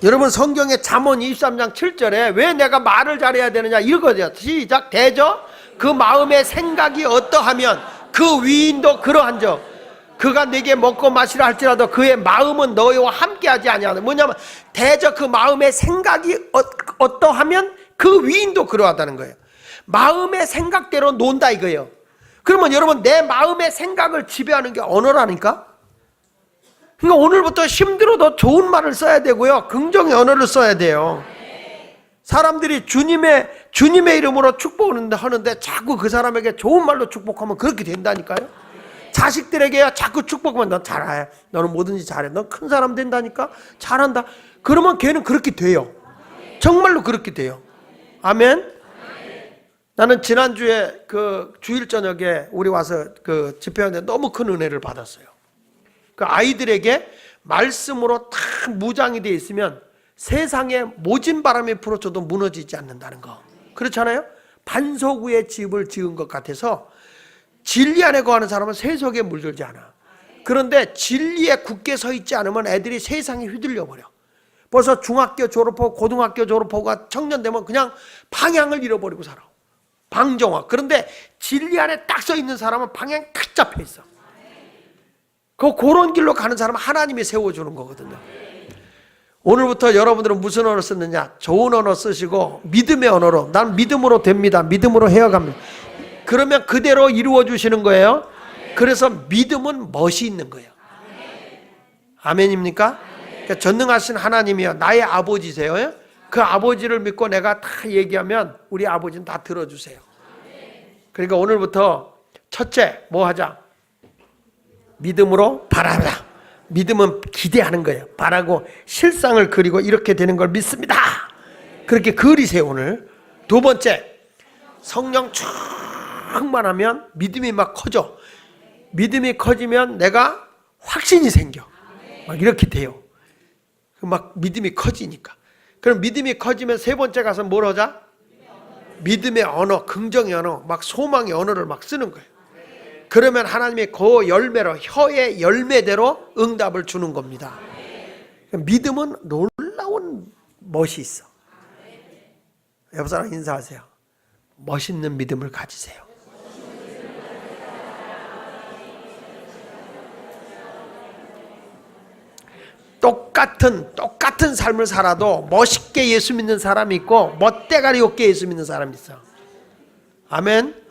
여러분 성경의 잠언 23장 7절에 왜 내가 말을 잘해야 되느냐 읽어줘요. 시작. 대저 그 마음의 생각이 어떠하면 그 위인도 그러한즉 그가 네게 먹고 마시라 할지라도 그의 마음은 너희와 함께하지 아니하다. 뭐냐면 대저 그 마음의 생각이 어떠하면 그 위인도 그러하다는 거예요. 마음의 생각대로 논다 이거예요. 그러면 여러분 내 마음의 생각을 지배하는 게 언어라니까. 그러니까 오늘부터 힘들어도 좋은 말을 써야 되고요, 긍정의 언어를 써야 돼요. 사람들이 주님의 이름으로 축복을 하는데 자꾸 그 사람에게 좋은 말로 축복하면 그렇게 된다니까요. 자식들에게 자꾸 축복하면 넌 잘해, 너는 뭐든지 잘해, 넌 큰 사람 된다니까, 잘한다. 그러면 걔는 그렇게 돼요. 정말로 그렇게 돼요. 아멘. 나는 지난주에 그 주일 저녁에 우리 와서 그 집회하는데 너무 큰 은혜를 받았어요. 그 아이들에게 말씀으로 다 무장이 되어 있으면 세상에 모진 바람이 불어쳐도 무너지지 않는다는 거. 그렇잖아요. 반석 위에 집을 지은 것 같아서 진리 안에 거하는 사람은 세속에 물들지 않아. 그런데 진리에 굳게 서 있지 않으면 애들이 세상에 휘둘려 버려. 벌써 중학교 졸업하고 고등학교 졸업하고 청년 되면 그냥 방향을 잃어버리고 살아. 방정화. 그런데 진리 안에 딱 서 있는 사람은 방향이 탁 잡혀 있어. 그런 길로 가는 사람은 하나님이 세워주는 거거든요. 오늘부터 여러분들은 무슨 언어 쓰느냐? 좋은 언어 쓰시고 믿음의 언어로, 난 믿음으로 됩니다, 믿음으로 헤어갑니다. 그러면 그대로 이루어 주시는 거예요. 그래서 믿음은 멋이 있는 거예요. 아멘입니까? 그러니까 전능하신 하나님이요, 나의 아버지세요. 그 아버지를 믿고 내가 다 얘기하면 우리 아버지는 다 들어주세요. 그러니까 오늘부터 첫째 뭐 하자? 믿음으로 바라라. 믿음은 기대하는 거예요. 바라고 실상을 그리고 이렇게 되는 걸 믿습니다. 그렇게 그리세요 오늘. 두 번째, 성령 충만하면 믿음이 막 커져. 믿음이 커지면 내가 확신이 생겨. 막 이렇게 돼요. 막 믿음이 커지니까. 그럼 믿음이 커지면 세 번째 가서 뭘 하자? 믿음의 언어, 긍정의 언어, 막 소망의 언어를 막 쓰는 거예요. 그러면 하나님이 그 열매로, 혀의 열매대로 응답을 주는 겁니다. 믿음은 놀라운 멋이 있어. 옆 사람 인사하세요. 멋있는 믿음을 가지세요. 똑같은 삶을 살아도 멋있게 예수 믿는 사람이 있고 멋대가리 없게 예수 믿는 사람이 있어. 아멘.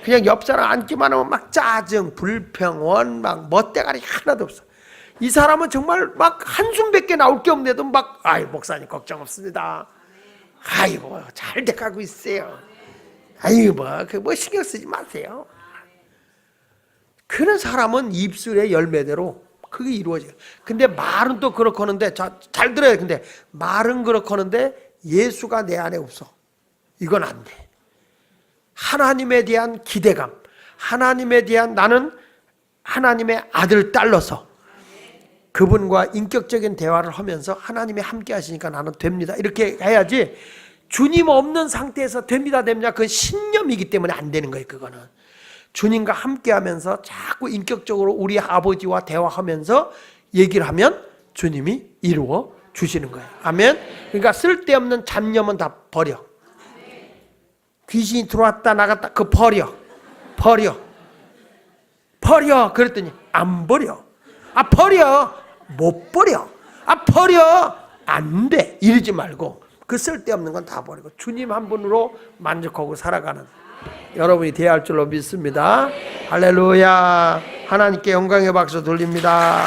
그냥 옆 사람 앉기만 하면 막 짜증, 불평, 원망, 멋대가리 하나도 없어. 이 사람은 정말 막 한숨밖에 나올 게 없는데도 막, 아이 목사님 걱정 없습니다. 아이고 잘 돼가고 있어요. 아이고 뭐 신경 쓰지 마세요. 그런 사람은 입술의 열매대로 그게 이루어져요. 근데 말은 또 그렇고 하는데, 잘 들어요. 근데 말은 그렇고 하는데 예수가 내 안에 없어. 이건 안 돼. 하나님에 대한 기대감, 하나님에 대한 나는 하나님의 아들 딸로서 그분과 인격적인 대화를 하면서 하나님이 함께 하시니까 나는 됩니다, 이렇게 해야지. 주님 없는 상태에서 됩니다 그건 신념이기 때문에 안 되는 거예요. 그거는 주님과 함께 하면서 자꾸 인격적으로 우리 아버지와 대화하면서 얘기를 하면 주님이 이루어 주시는 거예요. 아멘. 그러니까 쓸데없는 잡념은 다 버려. 귀신이 들어왔다 나갔다 그거 버려. 그랬더니 안 버려. 버려. 못 버려. 버려. 안 돼. 이러지 말고 그 쓸데없는 건 다 버리고 주님 한 분으로 만족하고 살아가는 여러분이 되어야 할 줄로 믿습니다. 할렐루야. 하나님께 영광의 박수 돌립니다.